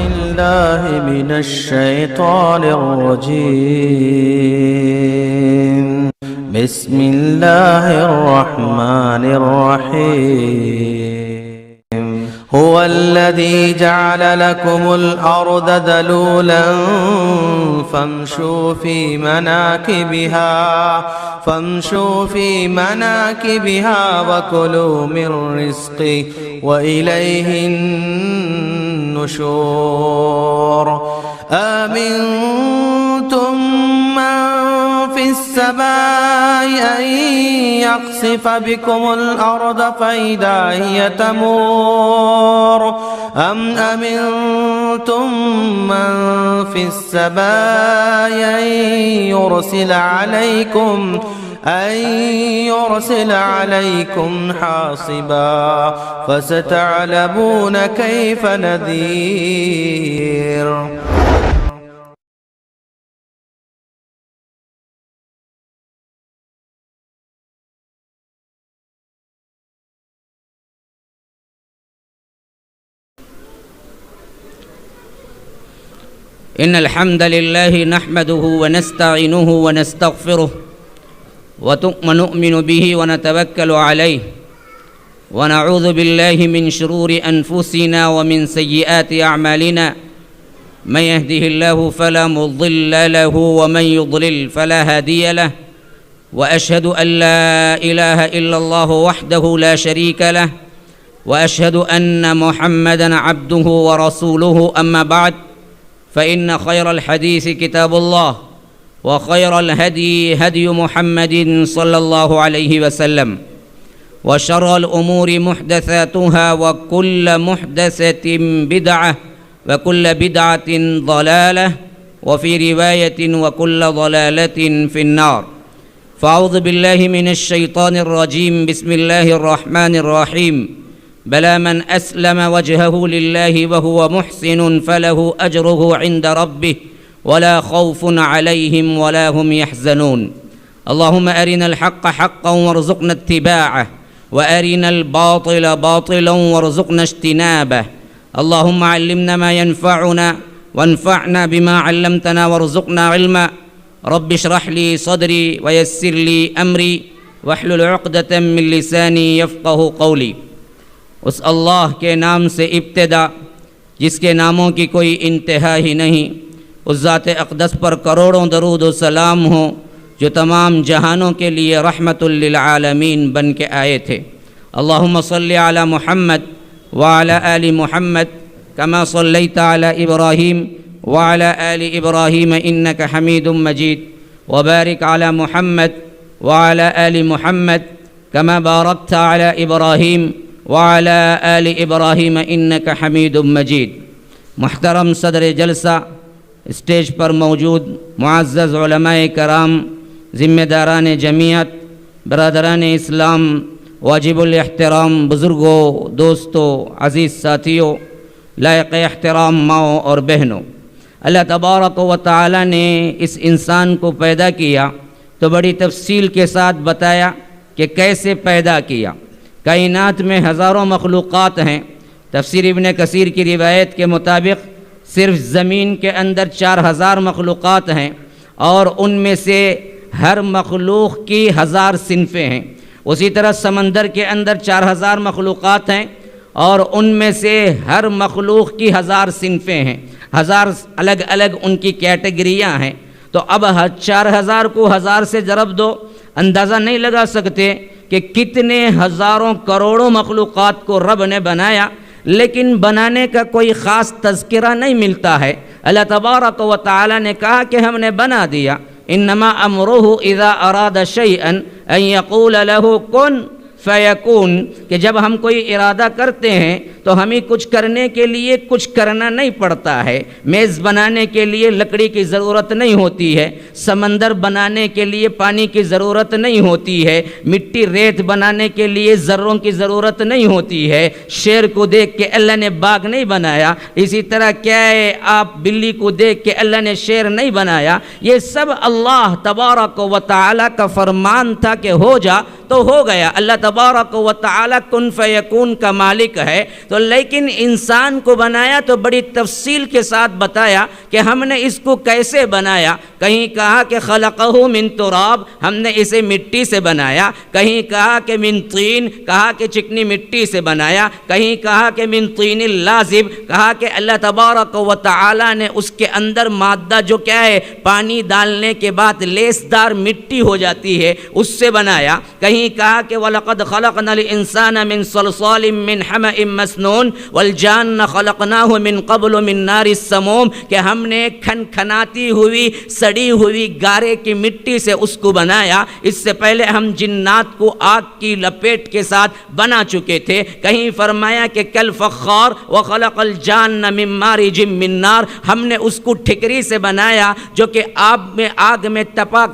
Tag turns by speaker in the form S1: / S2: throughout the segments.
S1: بالله من الشيطان الرجيم. بسم الله الرحمن الرحيم. هو الذي جعل لكم الأرض ذلولا فامشوا في مناكبها وكلوا من رزقه وإليه النشور. آمنتم من في السماء أن يخسف بكم الأرض فإذا هي تمور أم أمنتم من في السماء أن يرسل عليكم حاصبا فستعلمون كيف نذير.
S2: إن الحمد لله نحمده ونستعينه ونستغفره ونؤمن به ونتوكل عليه ونعوذ بالله من شرور أنفسنا ومن سيئات أعمالنا. من يهده الله فلا مضل له ومن يضلل فلا هادي له. وأشهد أن لا إله إلا الله وحده لا شريك له وأشهد أن محمدًا عبده ورسوله. أما بعد فإن خير الحديث كتاب الله وخير الهدي هدي محمد صلى الله عليه وسلم وشر الأمور محدثاتها وكل محدثة بدعة وكل بدعة ضلالة وفي رواية وكل ضلالة في النار. فأعوذ بالله من الشيطان الرجيم. بسم الله الرحمن الرحيم. بلى من أسلم وجهه لله وهو محسن فله أجره عند ربه ولا خوف عليهم ولا هم يحزنون. اللهم أرنا الحق حقا وارزقنا اتباعه وأرنا الباطل باطلا وارزقنا اجتنابه. اللهم علمنا ما ينفعنا وانفعنا بما علمتنا وارزقنا علما. رب اشرح لي صدري ويسر لي أمري واحلل عقدة من لساني يفقه قولي. اس اللہ کے نام سے ابتدا جس کے ناموں کی کوئی انتہا ہی نہیں. اس ذات اقدس پر کروڑوں درود و سلام ہوں جو تمام جہانوں کے لیے رحمت للعالمین بن کے آئے تھے. اللہم صلی علی محمد وعلی آل محمد کما صلیت علی ابراہیم وعلی آل ابراہیم انک حمید مجید وبارک علی محمد وعلی آل محمد کما بارکت علی ابراہیم وعلی آل ابراہیم انک حمید مجید. محترم صدر جلسہ، اسٹیج پر موجود معزز علماء کرام، ذمہ داران جمعیت، برادران اسلام، واجب الاحترام بزرگوں، دوستوں، عزیز ساتھیوں، لائق احترام ماؤں اور بہنوں، اللہ تبارک و تعالی نے اس انسان کو پیدا کیا تو بڑی تفصیل کے ساتھ بتایا کہ کیسے پیدا کیا. کائنات میں ہزاروں مخلوقات ہیں. تفسیر ابن کثیر کی روایت کے مطابق صرف زمین کے اندر 4000 مخلوقات ہیں اور ان میں سے ہر مخلوق کی 1000 صنفیں ہیں. اسی طرح سمندر کے اندر 4000 مخلوقات ہیں اور ان میں سے ہر مخلوق کی 1000 صنفیں ہیں. 1000 الگ الگ ان کی کیٹیگریاں ہیں. تو اب 4000 کو 1000 سے ضرب دو، اندازہ نہیں لگا سکتے کہ کتنے ہزاروں کروڑوں مخلوقات کو رب نے بنایا، لیکن بنانے کا کوئی خاص تذکرہ نہیں ملتا ہے. اللہ تبارک و تعالی نے کہا کہ ہم نے بنا دیا. انما امرہ اذا اراد شیئا ان یقول له کن فیکون، کہ جب ہم کوئی ارادہ کرتے ہیں تو ہمیں کچھ کرنے کے لیے کچھ کرنا نہیں پڑتا ہے. میز بنانے کے لیے لکڑی کی ضرورت نہیں ہوتی ہے، سمندر بنانے کے لیے پانی کی ضرورت نہیں ہوتی ہے، مٹی ریت بنانے کے لیے ذروں کی ضرورت نہیں ہوتی ہے. شیر کو دیکھ کے اللہ نے باغ نہیں بنایا، اسی طرح کیا ہے آپ بلی کو دیکھ کے اللہ نے شیر نہیں بنایا. یہ سب اللہ تبارک و تعالی کا فرمان تھا کہ ہو جا تو ہو گیا. اللہ تبارک و تعالی کن فیکون کا مالک ہے، تو لیکن انسان کو بنایا تو بڑی تفصیل کے ساتھ بتایا کہ ہم نے اس کو کیسے بنایا۔ کہیں کہا کہ خلقہ من تراب، ہم نے اسے مٹی سے بنایا، کہیں کہا کہ من طین، کہا کہ چکنی مٹی سے بنایا، کہیں کہا کہ من طین لازب، کہا کہ اللہ تبارک و تعالی نے اس کے اندر مادہ جو کیا ہے پانی ڈالنے کے بعد لیسدار مٹی ہو جاتی ہے اس سے بنایا۔ کہیں کہا کہ وَلَقَدْ خَلَقْنَا الْإِنسَانَ مِنْ صَلْصَالٍ مِّنْ حَمَإٍ مَّسْنُونٍ وَالْجَانَّ خَلَقْنَاهُ مِنْ قَبْلُ مِنْ نَارِ السَّمُومِ، کہ ہم نے کھنکھناتی ہوئی سڑی ہوئی گارے کی مٹی سے اس کو بنایا، اس سے پہلے ہم جنات کو آگ کی لپیٹ کے ساتھ بنا چکے تھے۔ کہیں فرمایا کہ کل فخار وخلق الجان من مارج من نار، ہم نے اس کو ٹھکری سے بنایا جو کہ آگ میں تپا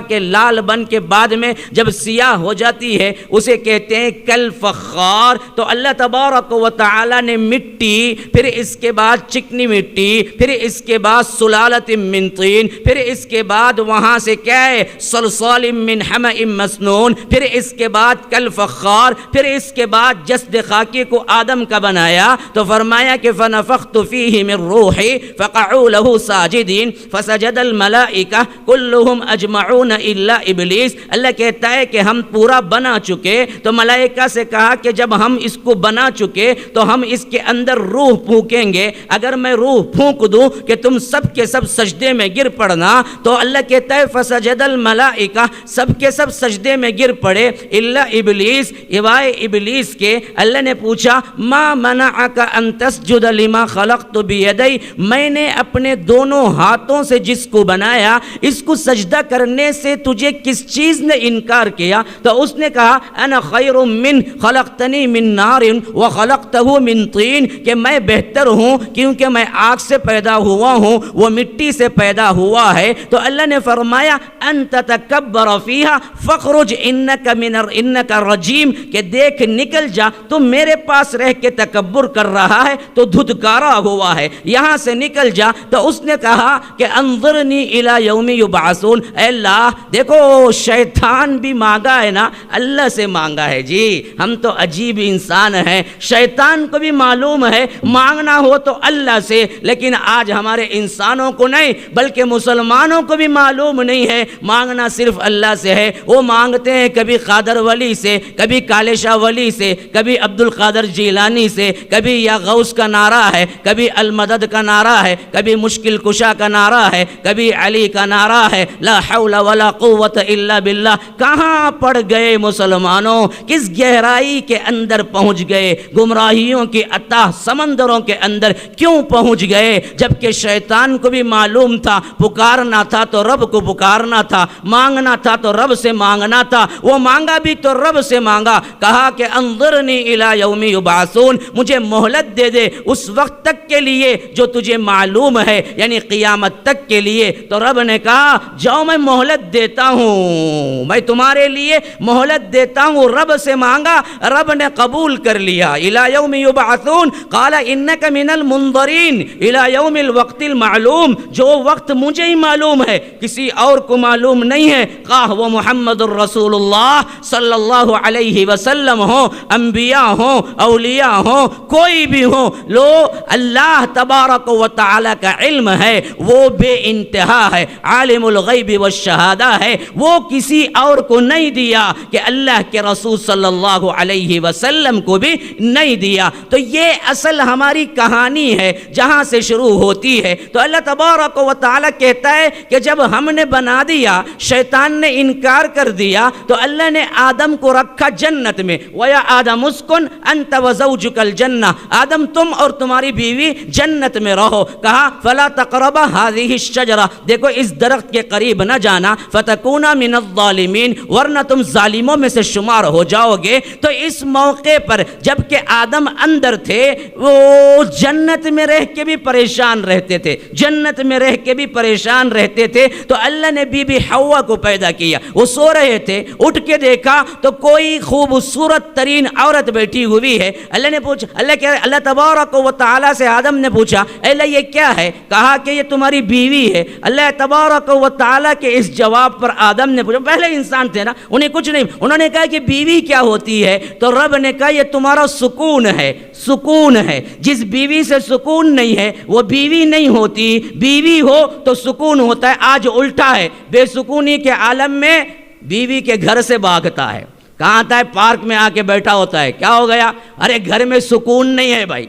S2: کے لال بن کے بعد میں جب سیاہ ہو جاتی ہے اسے کہتے ہیں کل فخار۔ تو اللہ تبارک و تعالی نے مٹی، پھر اس کے بعد چکنی مٹی، پھر اس کے بعد سلالت من طین، پھر اس کے بعد وہاں سے کیا ہے صلصال من حمأ مسنون، پھر اس کے بعد کل فخار، پھر اس کے بعد جسد خاکی کو آدم کا بنایا تو فرمایا کہ فنفخت فیہ من روحی فقعوا له ساجدین فسجد الملائکہ کلہم اجمعون الا ابلیس۔ اللہ کہتا ہے کہ ہم پورا بنا چکے تو ملائکہ سے کہا کہ جب ہم اس کو بنا چکے تو ہم اس کے اندر روح پھونکیں گے، اگر میں روح پھونک دوں کہ تم سب کے سب سجدے میں گر پڑنا، تو اللہ کہتا ہے فسجد الملائکہ، سب کے سب سجدے میں گر پڑے الا ابلیس، سوائے ابلیس کے۔ اللہ نے پوچھا ما منعک ان تسجد لما خلقت بیدی، میں نے اپنے دونوں ہاتھوں سے جس کو بنایا اس کو سجدہ کرنے سے تجھے کس چیز نے انکار کیا؟ تو اس نے کہا انا خیر من خلقتنی من نار وخلقتہ من طین، کہ میں بہتر ہوں کیونکہ میں آگ سے پیدا ہوا ہوں، وہ مٹی سے پیدا ہوا ہے۔ تو اللہ نے فرمایا انت تکبر فیہا فخرج انک رجیم، کہ دیکھ نکل جا، تو میرے پاس رہ کے تکبر کر رہا ہے تو دھدکارا ہوا ہے، یہاں سے نکل جا۔ تو اس نے کہا کہ انظرنی الی یوم یبعثون، اے اللہ دیکھو شیطان بھی مانگا ہے نا، اللہ سے مانگا ہے جی، ہم تو عجیب انسان ہیں، شیطان کو بھی معلوم ہے مانگنا ہو تو اللہ سے، لیکن آج ہمارے انسانوں کو نہیں بلکہ مسلمانوں کو بھی معلوم نہیں ہے مانگنا صرف اللہ سے ہے۔ وہ مانگتے ہیں کبھی قادر ولی سے، کبھی کالے شاہ ولی سے، کبھی عبد القادر جیلانی سے، کبھی یا غوث کا نعرہ ہے، کبھی المدد کا نعرہ ہے، کبھی مشکل کشا کا نعرہ ہے، کبھی علی کا نعرہ ہے، لا حول ولا قوت الا باللہ۔ کہاں پڑ گئے مسلمانوں، کس گہرائی کے اندر پہنچ گئے، گمراہیوں کی اتاہ سمندروں کے اندر کیوں پہنچ گئے؟ جبکہ شیطان کو بھی معلوم تھا پکارنا تھا تو رب کو پکارنا تھا، مانگنا تھا تو رب سے مانگنا تھا، وہ مانگا بھی تو رب سے مانگا، کہا کہ انظرنی الی یوم یبعثون، مجھے مہلت دے دے اس وقت تک کے لیے جو تجھے معلوم ہے، یعنی قیامت تک کے لیے۔ تو رب نے کہا جاؤ میں مہلت دیتا ہوں، میں تمہارے لیے مہلت دیتا ہوں، رب سے مانگا، رب نے قبول کر لیا۔ الی یوم یبعثون قال انک من المنظرین الی یوم الوقت المعلوم، جو وقت مجھے ہی معلوم ہے کسی اور کو معلوم نہیں ہے، خواہ وہ محمد الرسول اللہ صلی اللہ علیہ وسلم ہوں، انبیاء ہوں، اولیاء ہوں، کوئی بھی ہوں، لو اللہ تبارک و تعالی کا علم ہے، وہ بے انتہا ہے، عالم الغیب والشہادہ ہے، وہ کسی اور کو نہیں دیا کہ اللہ کے رسول صلی اللہ علیہ وسلم کو بھی نہیں دیا۔ تو یہ اصل ہماری کہانی ہے جہاں سے شروع ہوتی ہے۔ تو اللہ تبارک و تعالی کہتا ہے کہ جب ہم نے بنا دیا، شیطان نے انکار کر دیا، تو اللہ نے آدم کو رکھا جنت میں، وَيَا آدَمُ اسْكُنْ أَنْتَ وَزَوْجُكَ الْجَنَّةَ، آدم تم اور تمہاری بیوی جنت میں رہو، کہا فَلَا تَقْرَبَا هَذِهِ الشَّجَرَةَ، دیکھو اس درخت کے قریب نہ جانا، فَتَكُونَا مِنَ الظَّالِمِينَ، ورنہ تم ظالموں میں سے شمار ہو جاؤ گے۔ تو اس موقع پر جب کہ آدم اندر تھے، وہ جنت میں رہ کے بھی پریشان رہتے تھے، جنت میں رہ کے بھی پریشان رہتے تھے، تو اللہ نے بی بی حوا کو پیدا کیا، وہ سو رہے تھے، اٹھ کے دیکھا تو کوئی خوبصورت ترین عورت بیٹھی ہوئی ہے۔ اللہ نے پوچھا، اللہ تبارک و تعالی سے آدم نے پوچھا اے اللہ یہ کیا ہے؟ کہا کہ یہ تمہاری بیوی ہے۔ اللہ تبارک و تعالی کے اس جواب پر آدم نے پوچھا، پہلے انسان تھے نا، انہیں کچھ نہیں. انہوں نے کہا کہ بیوی کیا ہوتی ہے؟ تو رب نے کہا یہ تمہارا سکون ہے، سکون ہے. جس بیوی سے سکون نہیں ہے وہ بیوی نہیں ہوتی، بیوی ہو تو سکون ہوتا ہے. آج الٹا ہے، بے سکونی کے عالم میں بیوی کے گھر سے بھاگتا ہے. کہاں آتا ہے؟ پارک میں آ کے بیٹھا ہوتا ہے. کیا ہو گیا؟ ارے گھر میں سکون نہیں ہے بھائی.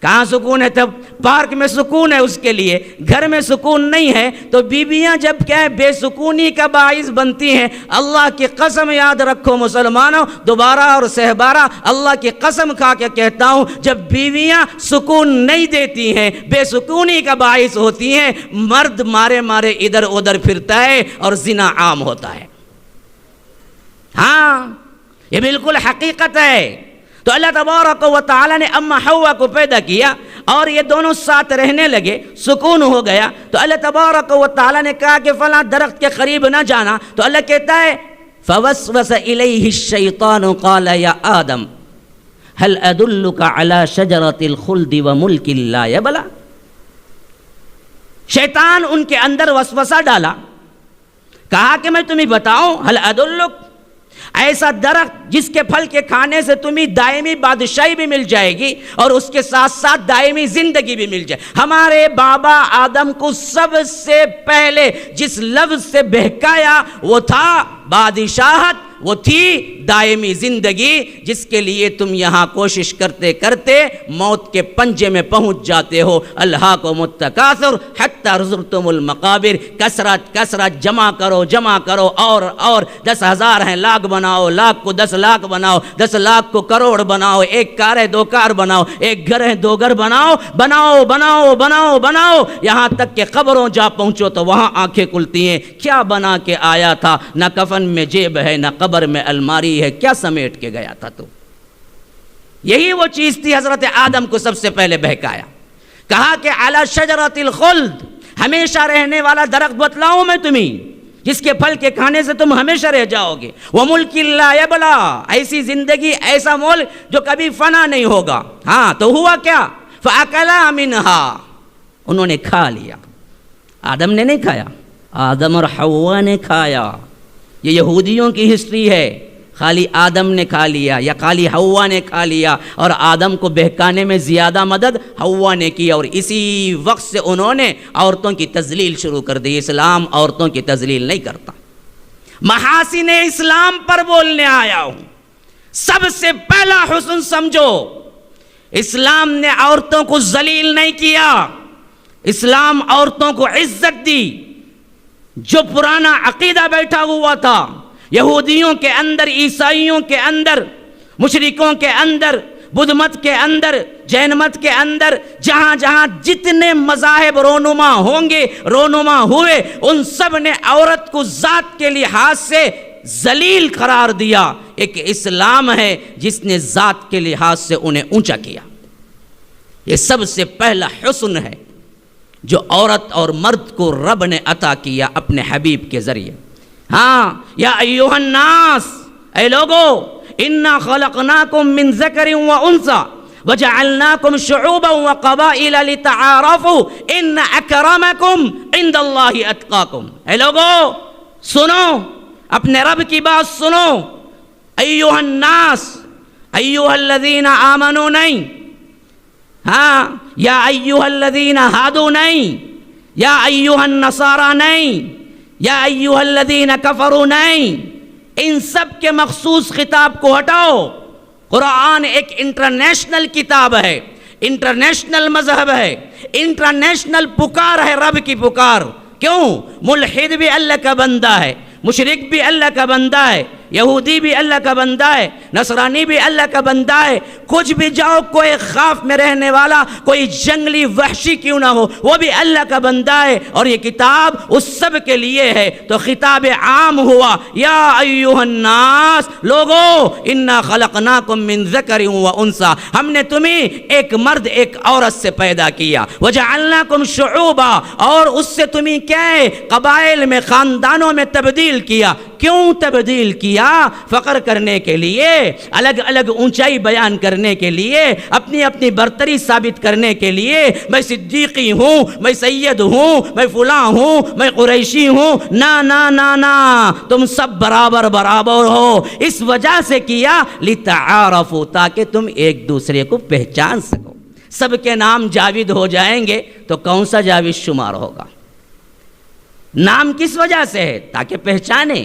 S2: کہاں سکون ہے؟ تب پارک میں سکون ہے اس کے لیے، گھر میں سکون نہیں ہے. تو بیویاں جب کیا ہے بے سکونی کا باعث بنتی ہیں. اللہ کی قسم یاد رکھو مسلمانوں، دوبارہ اور سہبارہ اللہ کی قسم کھا کے کہتا ہوں، جب بیویاں سکون نہیں دیتی ہیں، بے سکونی کا باعث ہوتی ہیں، مرد مارے مارے ادھر ادھر پھرتا ہے اور زنا عام ہوتا ہے. ہاں یہ بالکل حقیقت ہے. تو اللہ تبارک و تعالی نے اما حوا کو پیدا کیا اور یہ دونوں ساتھ رہنے لگے، سکون ہو گیا. تو اللہ تبارک و تعالی نے کہا کہ فلاں درخت کے قریب نہ جانا. تو اللہ کہتا ہے فوسوس الیہ الشیطان قال یا آدم هل ادلک علی شجرۃ الخلد وملک لا یبلی. شیطان ان کے اندر وسوسہ ڈالا، کہا کہ میں تمہیں بتاؤں هل ادلک، ایسا درخت جس کے پھل کے کھانے سے تمہیں دائمی بادشاہی بھی مل جائے گی اور اس کے ساتھ ساتھ دائمی زندگی بھی مل جائے. ہمارے بابا آدم کو سب سے پہلے جس لفظ سے بہکایا وہ تھا بادشاہت، وہ تھی دائمی زندگی، جس کے لیے تم یہاں کوشش کرتے کرتے موت کے پنجے میں پہنچ جاتے ہو. الہاکم التکاثر حتی زرتم المقابر. کثرت کثرت جمع کرو جمع کرو، اور 10,000 ہیں لاکھ بناؤ، لاکھ کو 10 لاکھ بناؤ، 10 لاکھ کو کروڑ بناؤ، ایک کار ہے 2 کار بناؤ، ایک گھر ہے 2 گھر بناؤ، بناؤ بناؤ بناؤ بناؤ، یہاں تک کہ قبروں جا پہنچو تو وہاں آنکھیں کھلتی ہیں. کیا بنا کے آیا تھا؟ نہ کفن میں جیب ہے، نہ قبر میں الماری ہے، کیا سمیٹ کے گیا تھا تو؟ یہی وہ چیز تھی حضرت آدم کو سب سے پہلے بہکایا. کہا کہ علی شجرۃ الخلد، ہمیشہ رہنے والا درخت بتلاؤں میں تمہیں جس کے پھل کے کھانے سے تم ہمیشہ رہ جاؤ گے. وملک لا یبلی، ایسی زندگی، ایسا ملک جو کبھی فنا نہیں ہوگا. ہاں تو ہوا کیا؟ فاکلا منہا، انہوں نے کھا لیا. آدم نے نہیں کھایا، آدم اور حوا نے کھایا. یہ یہودیوں کی ہسٹری ہے. خالی آدم نے کھا لیا یا خالی حوا نے کھا لیا، اور آدم کو بہکانے میں زیادہ مدد حوا نے کی، اور اسی وقت سے انہوں نے عورتوں کی تذلیل شروع کر دی. اسلام عورتوں کی تذلیل نہیں کرتا. محاسن اسلام پر بولنے آیا ہوں. سب سے پہلا حسن سمجھو، اسلام نے عورتوں کو ذلیل نہیں کیا، اسلام عورتوں کو عزت دی. جو پرانا عقیدہ بیٹھا ہوا تھا یہودیوں کے اندر، عیسائیوں کے اندر، مشرکوں کے اندر، بدھ مت کے اندر، جین مت کے اندر، جہاں جہاں جتنے مذاہب رونما ہوں گے، رونما ہوئے، ان سب نے عورت کو ذات کے لحاظ سے ذلیل قرار دیا. ایک اسلام ہے جس نے ذات کے لحاظ سے انہیں اونچا کیا. یہ سب سے پہلا حسن ہے جو عورت اور مرد کو رب نے عطا کیا اپنے حبیب کے ذریعے. ہاں یا ایھا الناس، اے لوگو، انا خلقناکم من ذکر و انثی وجعلناکم شعوبا وقبائل لتعارفوا ان اکرمکم عند اللہ اتقاکم. اے لوگو سنو، اپنے رب کی بات سنو. ایھا الناس، ایھا الذین آمنوا نہیں، ہاں یا ایھا الذین ہادوا نہیں، یا ایھا النصارى نہیں، یا ایھا الذین کفروا نہیں. ان سب کے مخصوص خطاب کو ہٹاؤ. قرآن ایک انٹرنیشنل کتاب ہے، انٹرنیشنل مذہب ہے، انٹرنیشنل پکار ہے، رب کی پکار. کیوں؟ ملحد بھی اللہ کا بندہ ہے، مشرک بھی اللہ کا بندہ ہے، یہودی بھی اللہ کا بندہ ہے، نصرانی بھی اللہ کا بندہ ہے. کچھ بھی جاؤ، کوئی خاف میں رہنے والا، کوئی جنگلی وحشی کیوں نہ ہو، وہ بھی اللہ کا بندہ ہے. اور یہ کتاب اس سب کے لیے ہے. تو خطاب عام ہوا، یا ایھا الناس، لوگو، انا خلقناکم من ذکر و انثی، ہم نے تمہیں ایک مرد ایک عورت سے پیدا کیا. وجعلناکم شعوبا، اور اس سے تمہیں کیا ہے؟ قبائل میں، خاندانوں میں تبدیل کیا. کیوں تبدیل کیا؟ فخر کرنے کے لیے، الگ الگ اونچائی بیان کرنے کے لیے، اپنی اپنی برتری ثابت کرنے کے لیے، میں صدیقی ہوں، میں سید ہوں، میں فلاں ہوں، میں قریشی ہوں۔ نا نا نا نا، تم سب برابر برابر ہو۔ اس وجہ سے کیا؟ لتعارفوا، تاکہ تم ایک دوسرے کو پہچان سکو۔ سب کے نام جاوید ہو جائیں گے تو کون سا جاوید شمار ہوگا؟ نام کس وجہ سے ہے؟ تاکہ پہچانے۔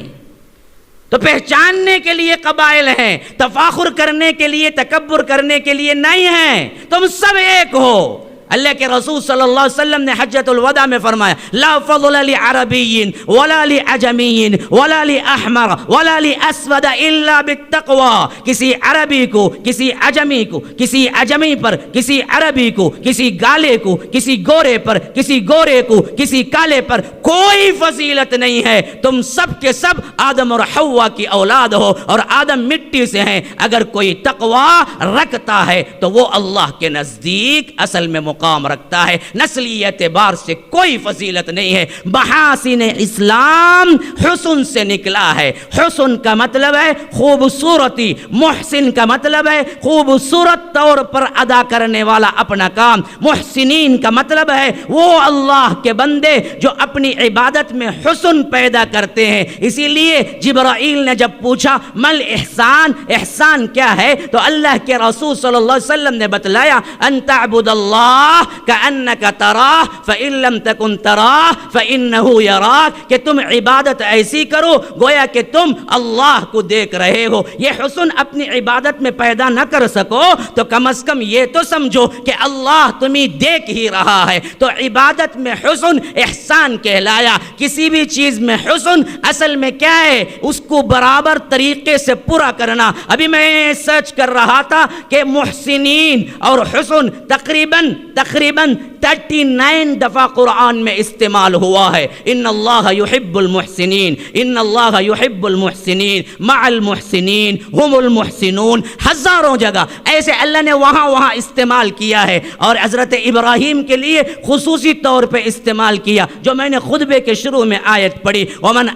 S2: تو پہچاننے کے لیے قبائل ہیں، تفاخر کرنے کے لیے، تکبر کرنے کے لیے نہیں ہیں۔ تم سب ایک ہو۔ اللہ کے رسول صلی اللہ علیہ وسلم نے حجۃ الوداع میں فرمایا لا فضل لعربی ولا لعجمی ولا لاحمر ولا لاسود الا بالتقوى۔ کسی عربی کو، کسی عجمی کو، کسی عجمی پر، کسی عربی کو، کسی گالے کو، کسی گورے پر، کسی گورے کو، کسی کالے پر کوئی فضیلت نہیں ہے۔ تم سب کے سب آدم اور حوا کی اولاد ہو، اور آدم مٹی سے ہیں۔ اگر کوئی تقوی رکھتا ہے تو وہ اللہ کے نزدیک اصل میں مقام رکھتا ہے۔ نسلی اعتبار سے کوئی فضیلت نہیں ہے۔ محاسن اسلام حسن سے نکلا ہے۔ حسن کا مطلب ہے خوبصورتی، محسن کا مطلب ہے خوبصورت طور پر ادا کرنے والا اپنا کام۔ محسنین کا مطلب ہے وہ اللہ کے بندے جو اپنی عبادت میں حسن پیدا کرتے ہیں۔ اسی لیے جبرائیل نے جب پوچھا مل احسان، احسان کیا ہے، تو اللہ کے رسول صلی اللہ علیہ وسلم نے بتلایا ان تعبد اللہ کأنک تراہ فإن لم تکن تراہ فإنہ یراک، کہ تم عبادت ایسی کرو گویا کہ تم اللہ کو دیکھ رہے ہو۔ یہ حسن اپنی عبادت میں پیدا نہ کر سکو تو کم از کم یہ تو سمجھو کہ اللہ تمہیں دیکھ ہی رہا ہے۔ تو عبادت میں حسن احسان کہلایا۔ کسی بھی چیز میں حسن اصل میں کیا ہے؟ اس کو برابر طریقے سے پورا کرنا۔ ابھی میں سرچ کر رہا تھا کہ محسنین اور حسن تقریباً 39 دفعہ قرآن میں استعمال ہوا ہے۔ ان اللہ یحب المحسنین، ان اللہ یحب المحسنین، مع المحسنین هم المحسنون، ہزاروں جگہ ایسے اللہ نے وہاں استعمال کیا ہے۔ اور حضرت ابراہیم کے لیے خصوصی طور پہ استعمال کیا، جو میں نے خطبے کے شروع میں آیت پڑھی ومن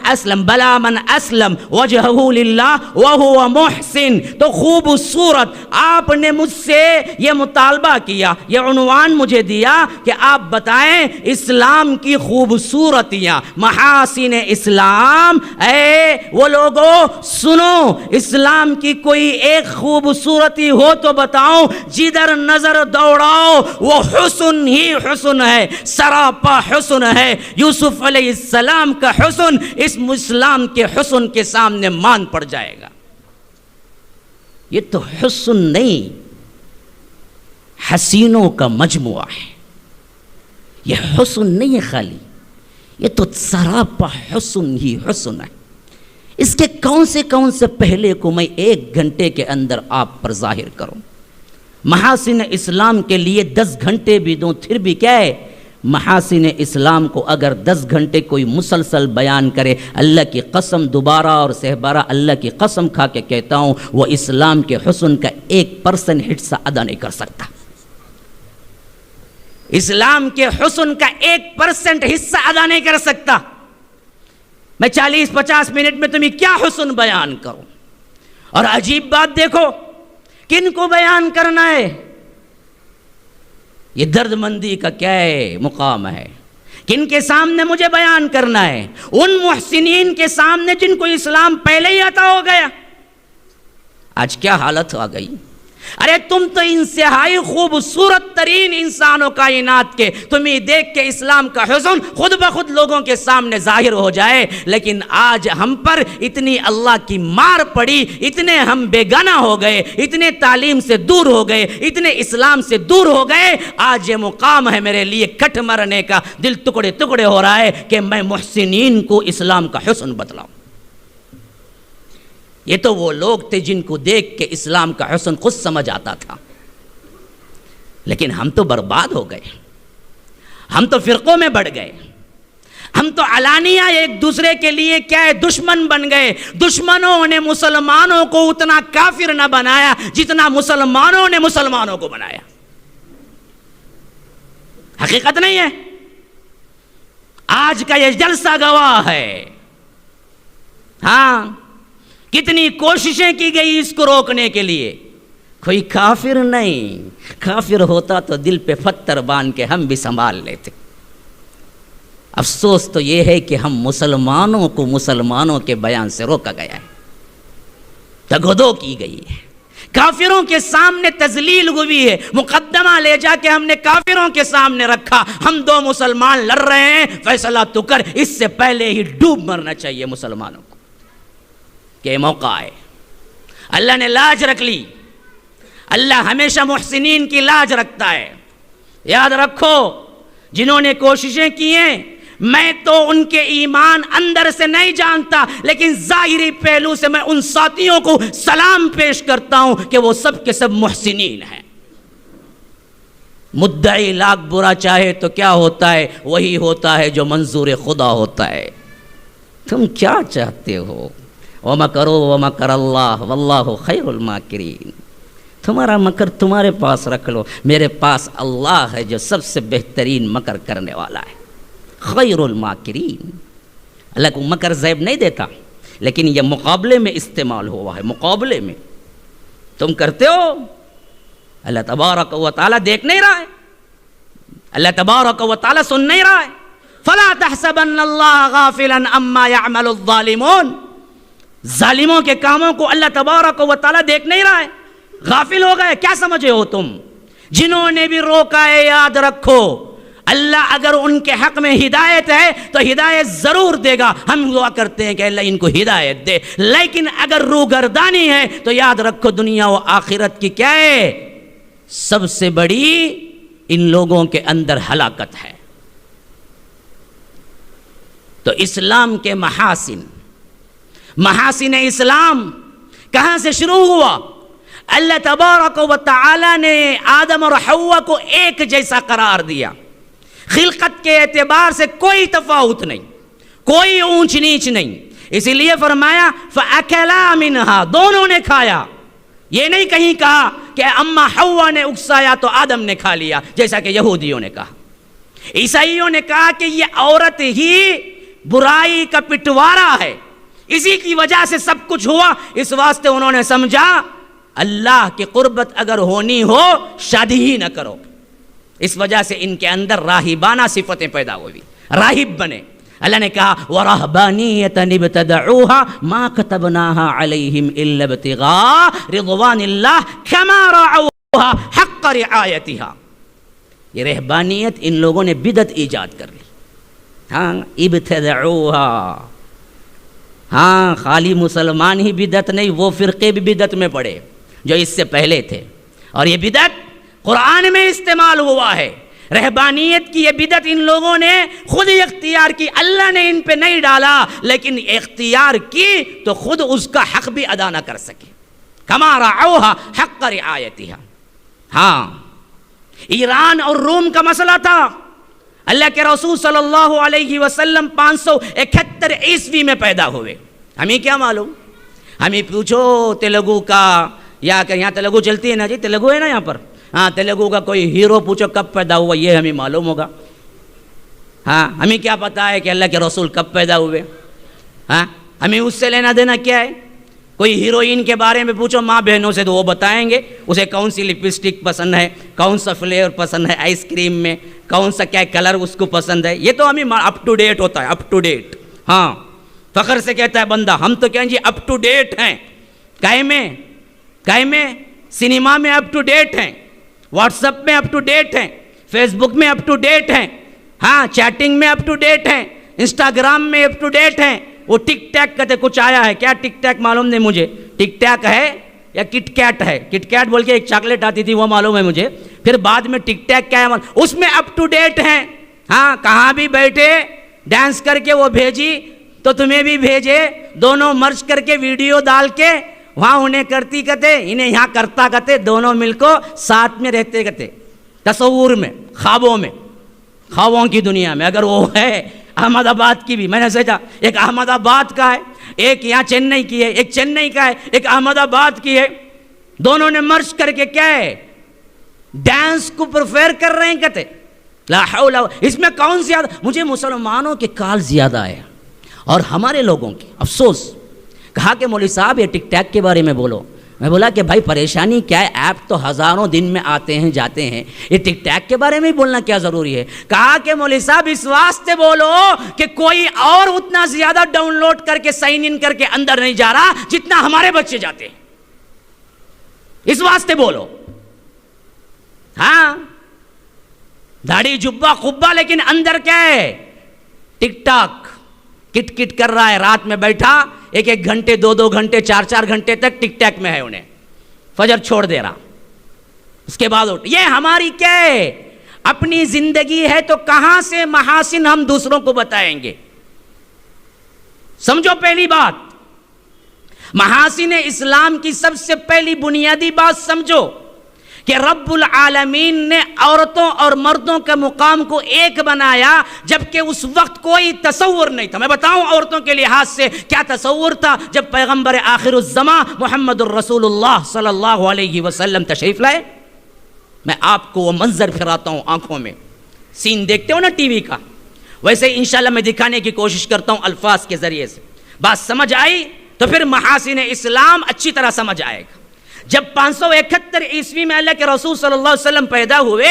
S2: اسلم بلا من اسلم وجہہ للہ وہو محسن۔ تو خوبصورت آپ نے مجھ سے یہ مطالبہ کیا، یہ عنوان مجھے دیا کہ آپ بتائیں اسلام کی خوبصورتیاں، محاسن اسلام۔ اے وہ لوگوں سنو، اسلام کی کوئی ایک خوبصورتی ہو تو بتاؤ، جدھر نظر دوڑاؤ وہ حسن ہی حسن ہے، سراپا حسن ہے۔ یوسف علیہ السلام کا حسن اس اسلام کے حسن کے سامنے مان پڑ جائے گا۔ یہ تو حسن نہیں، حسینوں کا مجموعہ ہے۔ یہ حسن نہیں ہے خالی، یہ تو سراپا حسن ہی حسن ہے۔ اس کے کون سے پہلے کو میں 1 گھنٹے کے اندر آپ پر ظاہر کروں۔ محاسن اسلام کے لیے 10 گھنٹے بھی دوں پھر بھی کیا ہے؟ محاسن اسلام کو اگر 10 گھنٹے کوئی مسلسل بیان کرے، اللہ کی قسم دوبارہ اور سہبارہ اللہ کی قسم کھا کے کہتا ہوں، وہ اسلام کے حسن کا 1% حصہ ادا نہیں کر سکتا۔ اسلام کے حسن کا 1% حصہ ادا نہیں کر سکتا۔ میں 40-50 منٹ میں تمہیں کیا حسن بیان کروں؟ اور عجیب بات دیکھو، کن کو بیان کرنا ہے؟ یہ درد مندی کا کیا ہے مقام ہے؟ کن کے سامنے مجھے بیان کرنا ہے؟ ان محسنین کے سامنے جن کو اسلام پہلے ہی عطا ہو گیا۔ آج کیا حالت آ گئی؟ ارے تم تو انتہائی خوبصورت ترین انسانوں کائنات کے، تمہیں دیکھ کے اسلام کا حسن خود بخود لوگوں کے سامنے ظاہر ہو جائے، لیکن آج ہم پر اتنی اللہ کی مار پڑی، اتنے ہم بیگانہ ہو گئے، اتنے تعلیم سے دور ہو گئے، اتنے اسلام سے دور ہو گئے۔ آج یہ مقام ہے میرے لیے کٹ مرنے کا، دل ٹکڑے ٹکڑے ہو رہا ہے کہ میں محسنین کو اسلام کا حسن بتلاؤں۔ یہ تو وہ لوگ تھے جن کو دیکھ کے اسلام کا حسن خود سمجھ آتا تھا، لیکن ہم تو برباد ہو گئے، ہم تو فرقوں میں بڑھ گئے، ہم تو علانیہ ایک دوسرے کے لیے کیا ہے دشمن بن گئے۔ دشمنوں نے مسلمانوں کو اتنا کافر نہ بنایا جتنا مسلمانوں نے مسلمانوں کو بنایا۔ حقیقت نہیں ہے؟ آج کا یہ جلسہ گواہ ہے۔ ہاں کتنی کوششیں کی گئی اس کو روکنے کے لیے، کوئی کافر نہیں، کافر ہوتا تو دل پہ پتھر باندھ کے ہم بھی سنبھال لیتے۔ افسوس تو یہ ہے کہ ہم مسلمانوں کو مسلمانوں کے بیان سے روکا گیا ہے، تگودو کی گئی ہے، کافروں کے سامنے تذلیل ہوئی ہے، مقدمہ لے جا کے ہم نے کافروں کے سامنے رکھا، ہم دو مسلمان لڑ رہے ہیں، فیصلہ تو کر، اس سے پہلے ہی ڈوب مرنا چاہیے مسلمانوں کو کہ موقع ہے۔ اللہ نے لاج رکھ لی، اللہ ہمیشہ محسنین کی لاج رکھتا ہے۔ یاد رکھو جنہوں نے کوششیں کی ہیں، میں تو ان کے ایمان اندر سے نہیں جانتا، لیکن ظاہری پہلو سے میں ان ساتھیوں کو سلام پیش کرتا ہوں کہ وہ سب کے سب محسنین ہیں۔ مدعی لاکھ برا چاہے تو کیا ہوتا ہے؟ وہی ہوتا ہے جو منظور خدا ہوتا ہے۔ تم کیا چاہتے ہو؟ وَمَكَرُوا وَمَكَرَ اللَّهُ وَاللَّهُ خَيْرُ الْمَاكِرِينَ۔ تمہارا مکر تمہارے پاس رکھ لو، میرے پاس اللہ ہے جو سب سے بہترین مکر کرنے والا ہے، خیر الماکرین۔ اللہ کو مکر زیب نہیں دیتا، لیکن یہ مقابلے میں استعمال ہوا ہے، مقابلے میں تم کرتے ہو، اللہ تبارک و تعالیٰ دیکھ نہیں رہا ہے، اللہ تبارک و تعالیٰ سن نہیں رہا ہے۔ فلا تحسبن اللہ غافلا عما يعمل الظالمون، ظالموں کے کاموں کو اللہ تبارک و تعالیٰ دیکھ نہیں رہا ہے، غافل ہو گئے، کیا سمجھے ہو تم؟ جنہوں نے بھی روکا ہے یاد رکھو اللہ اگر ان کے حق میں ہدایت ہے تو ہدایت ضرور دے گا، ہم دعا کرتے ہیں کہ اللہ ان کو ہدایت دے، لیکن اگر روگردانی ہے تو یاد رکھو دنیا و آخرت کی کیا ہے؟ سب سے بڑی ان لوگوں کے اندر ہلاکت ہے۔ تو اسلام کے محاسن اسلام کہاں سے شروع ہوا؟ اللہ تبارک و تعالی نے آدم اور حوا کو ایک جیسا قرار دیا، خلقت کے اعتبار سے کوئی تفاوت نہیں، کوئی اونچ نیچ نہیں، اسی لیے فرمایا فَأَكَلَا مِنْهَا، دونوں نے کھایا، یہ نہیں کہیں کہا کہ اما حوا نے اکسایا تو آدم نے کھا لیا، جیسا کہ یہودیوں نے کہا، عیسائیوں نے کہا کہ یہ عورت ہی برائی کا پٹوارا ہے، اسی کی وجہ سے سب کچھ ہوا، اس واسطے انہوں نے سمجھا اللہ کی قربت اگر ہونی ہو شادی ہی نہ کرو، اس وجہ سے ان کے اندر راہبانہ صفتیں پیدا ہوئی، راہب بنے۔ اللہ نے کہا وَرَهْبَانِيَّةً ابْتَدَعُوهَا مَا كَتَبْنَاهَا عَلَيْهِمْ إِلَّا ابْتِغَاءَ رِضْوَانِ اللَّهِ كَمَا رَعَوْهَا حَقَّ رِعَایَتِهَا۔ یہ رہبانیت ان لوگوں نے بدعت ایجاد کر لی، ہاں ابتدعوها، ہاں خالی مسلمان ہی بدعت نہیں، وہ فرقے بھی بدعت میں پڑے جو اس سے پہلے تھے، اور یہ بدعت قرآن میں استعمال ہوا ہے۔ رہبانیت کی یہ بدعت ان لوگوں نے خود اختیار کی، اللہ نے ان پہ نہیں ڈالا، لیکن اختیار کی تو خود اس کا حق بھی ادا نہ کر سکے، کما رعوها حق رعایتها۔ ہاں ایران اور روم کا مسئلہ تھا، اللہ کے رسول صلی اللہ علیہ وسلم 571 عیسوی میں پیدا ہوئے، ہمیں کیا معلوم؟ ہمیں پوچھو تیلگو کا، یا کہ یہاں تیلگو چلتی ہے نا جی، تیلگو ہے نا یہاں پر، ہاں تیلگو کا کوئی ہیرو پوچھو کب پیدا ہوا، یہ ہمیں معلوم ہوگا۔ ہاں ہمیں کیا پتا ہے کہ اللہ کے رسول کب پیدا ہوئے؟ ہاں ہمیں اس سے لینا دینا کیا ہے؟ کوئی ہیروئن کے بارے میں پوچھو ماں بہنوں سے تو وہ بتائیں گے اسے کون سی لپسٹک پسند ہے، کون سا فلیور پسند ہے آئس کریم میں، کون سا کیا کلر اس کو پسند ہے، یہ تو ہمیں اپ ٹو ڈیٹ ہوتا ہے، اپ ٹو ڈیٹ۔ ہاں فخر سے کہتا ہے بندہ ہم تو کہیں جی اپ ٹو ڈیٹ ہیں، کائے میں سنیما میں اپ ٹو ڈیٹ ہیں، واٹس ایپ میں اپ ٹو ڈیٹ ہیں، فیس بک میں اپ ٹو ڈیٹ ہیں، ہاں چیٹنگ میں اپ ٹو ڈیٹ ہیں، انسٹاگرام میں اپ ٹو ڈیٹ ہیں۔ وہ ٹک ٹیک کہتے کچھ آیا ہے، کیا ٹک ٹیک معلوم نہیں مجھے، ٹک ٹیک ہے یا کٹ کیٹ ہے، کٹ کیٹ بول کے ایک چاکلیٹ آتی تھی وہ معلوم ہے مجھے، پھر بعد میں ٹک ٹیک کیا ہے اس میں اپ ٹو ڈیٹ ہیں۔ ہاں کہاں بھی بیٹھے ڈانس کر کے وہ بھیجی تو تمہیں بھی بھیجے، دونوں مرچ کر کے ویڈیو ڈال کے وہاں انہیں کرتی کہتے انہیں یہاں کرتا کہتے، دونوں مل کو ساتھ میں رہتے کہتے، تصور میں، خوابوں کی دنیا میں۔ اگر وہ ہے احمد آباد کی بھی، میں نے سوچا ایک احمد آباد کا ہے، ایک یہاں چنئی کی ہے، ایک چنئی کا ہے، ایک احمد آباد کی ہے، دونوں نے مرچ کر کے کیا ہے ڈانس کو پریفر کر رہے ہیں کہتے لا حول، اس میں کون زیادہ؟ مجھے مسلمانوں کے کال زیادہ ہے اور ہمارے لوگوں کے، افسوس کہا کہ مولوی صاحب یہ ٹک ٹاک کے بارے میں بولو. میں بولا کہ بھائی پریشانی کیا ہے, ایپ تو ہزاروں دن میں آتے ہیں جاتے ہیں, یہ ٹک ٹاک کے بارے میں بولنا کیا ضروری ہے. کہا کہ مولوی صاحب اس واسطے بولو کہ کوئی اور اتنا زیادہ ڈاؤن لوڈ کر کے سائن ان کر کے اندر نہیں جا رہا جتنا ہمارے بچے جاتے ہیں, اس واسطے بولو. ہاں داڑھی جبہ قبہ, لیکن اندر کیا ہے, ٹک ٹاک کٹ کٹ کر رہا ہے. رات میں بیٹھا 1-1 گھنٹے 2-2 گھنٹے 4-4 گھنٹے تک ٹک ٹاک میں ہے, انہیں فجر چھوڑ دے رہا, اس کے بعد اٹھ. یہ ہماری کیا ہے, اپنی زندگی ہے تو کہاں سے محاسن ہم دوسروں کو بتائیں گے. سمجھو پہلی بات, محاسن اسلام کی سب سے پہلی بنیادی بات سمجھو کہ رب العالمین نے عورتوں اور مردوں کے مقام کو ایک بنایا, جبکہ اس وقت کوئی تصور نہیں تھا. میں بتاؤں عورتوں کے لحاظ سے کیا تصور تھا جب پیغمبر آخر الزماں محمد الرسول اللہ صلی اللہ علیہ وسلم تشریف لائے. میں آپ کو وہ منظر پھراتا ہوں آنکھوں میں, سین دیکھتے ہو نا ٹی وی کا, ویسے انشاءاللہ میں دکھانے کی کوشش کرتا ہوں الفاظ کے ذریعے سے. بات سمجھ آئی تو پھر محاسن اسلام اچھی طرح سمجھ آئے گا. جب 571 عیسوی میں اللہ کے رسول صلی اللہ علیہ وسلم پیدا ہوئے,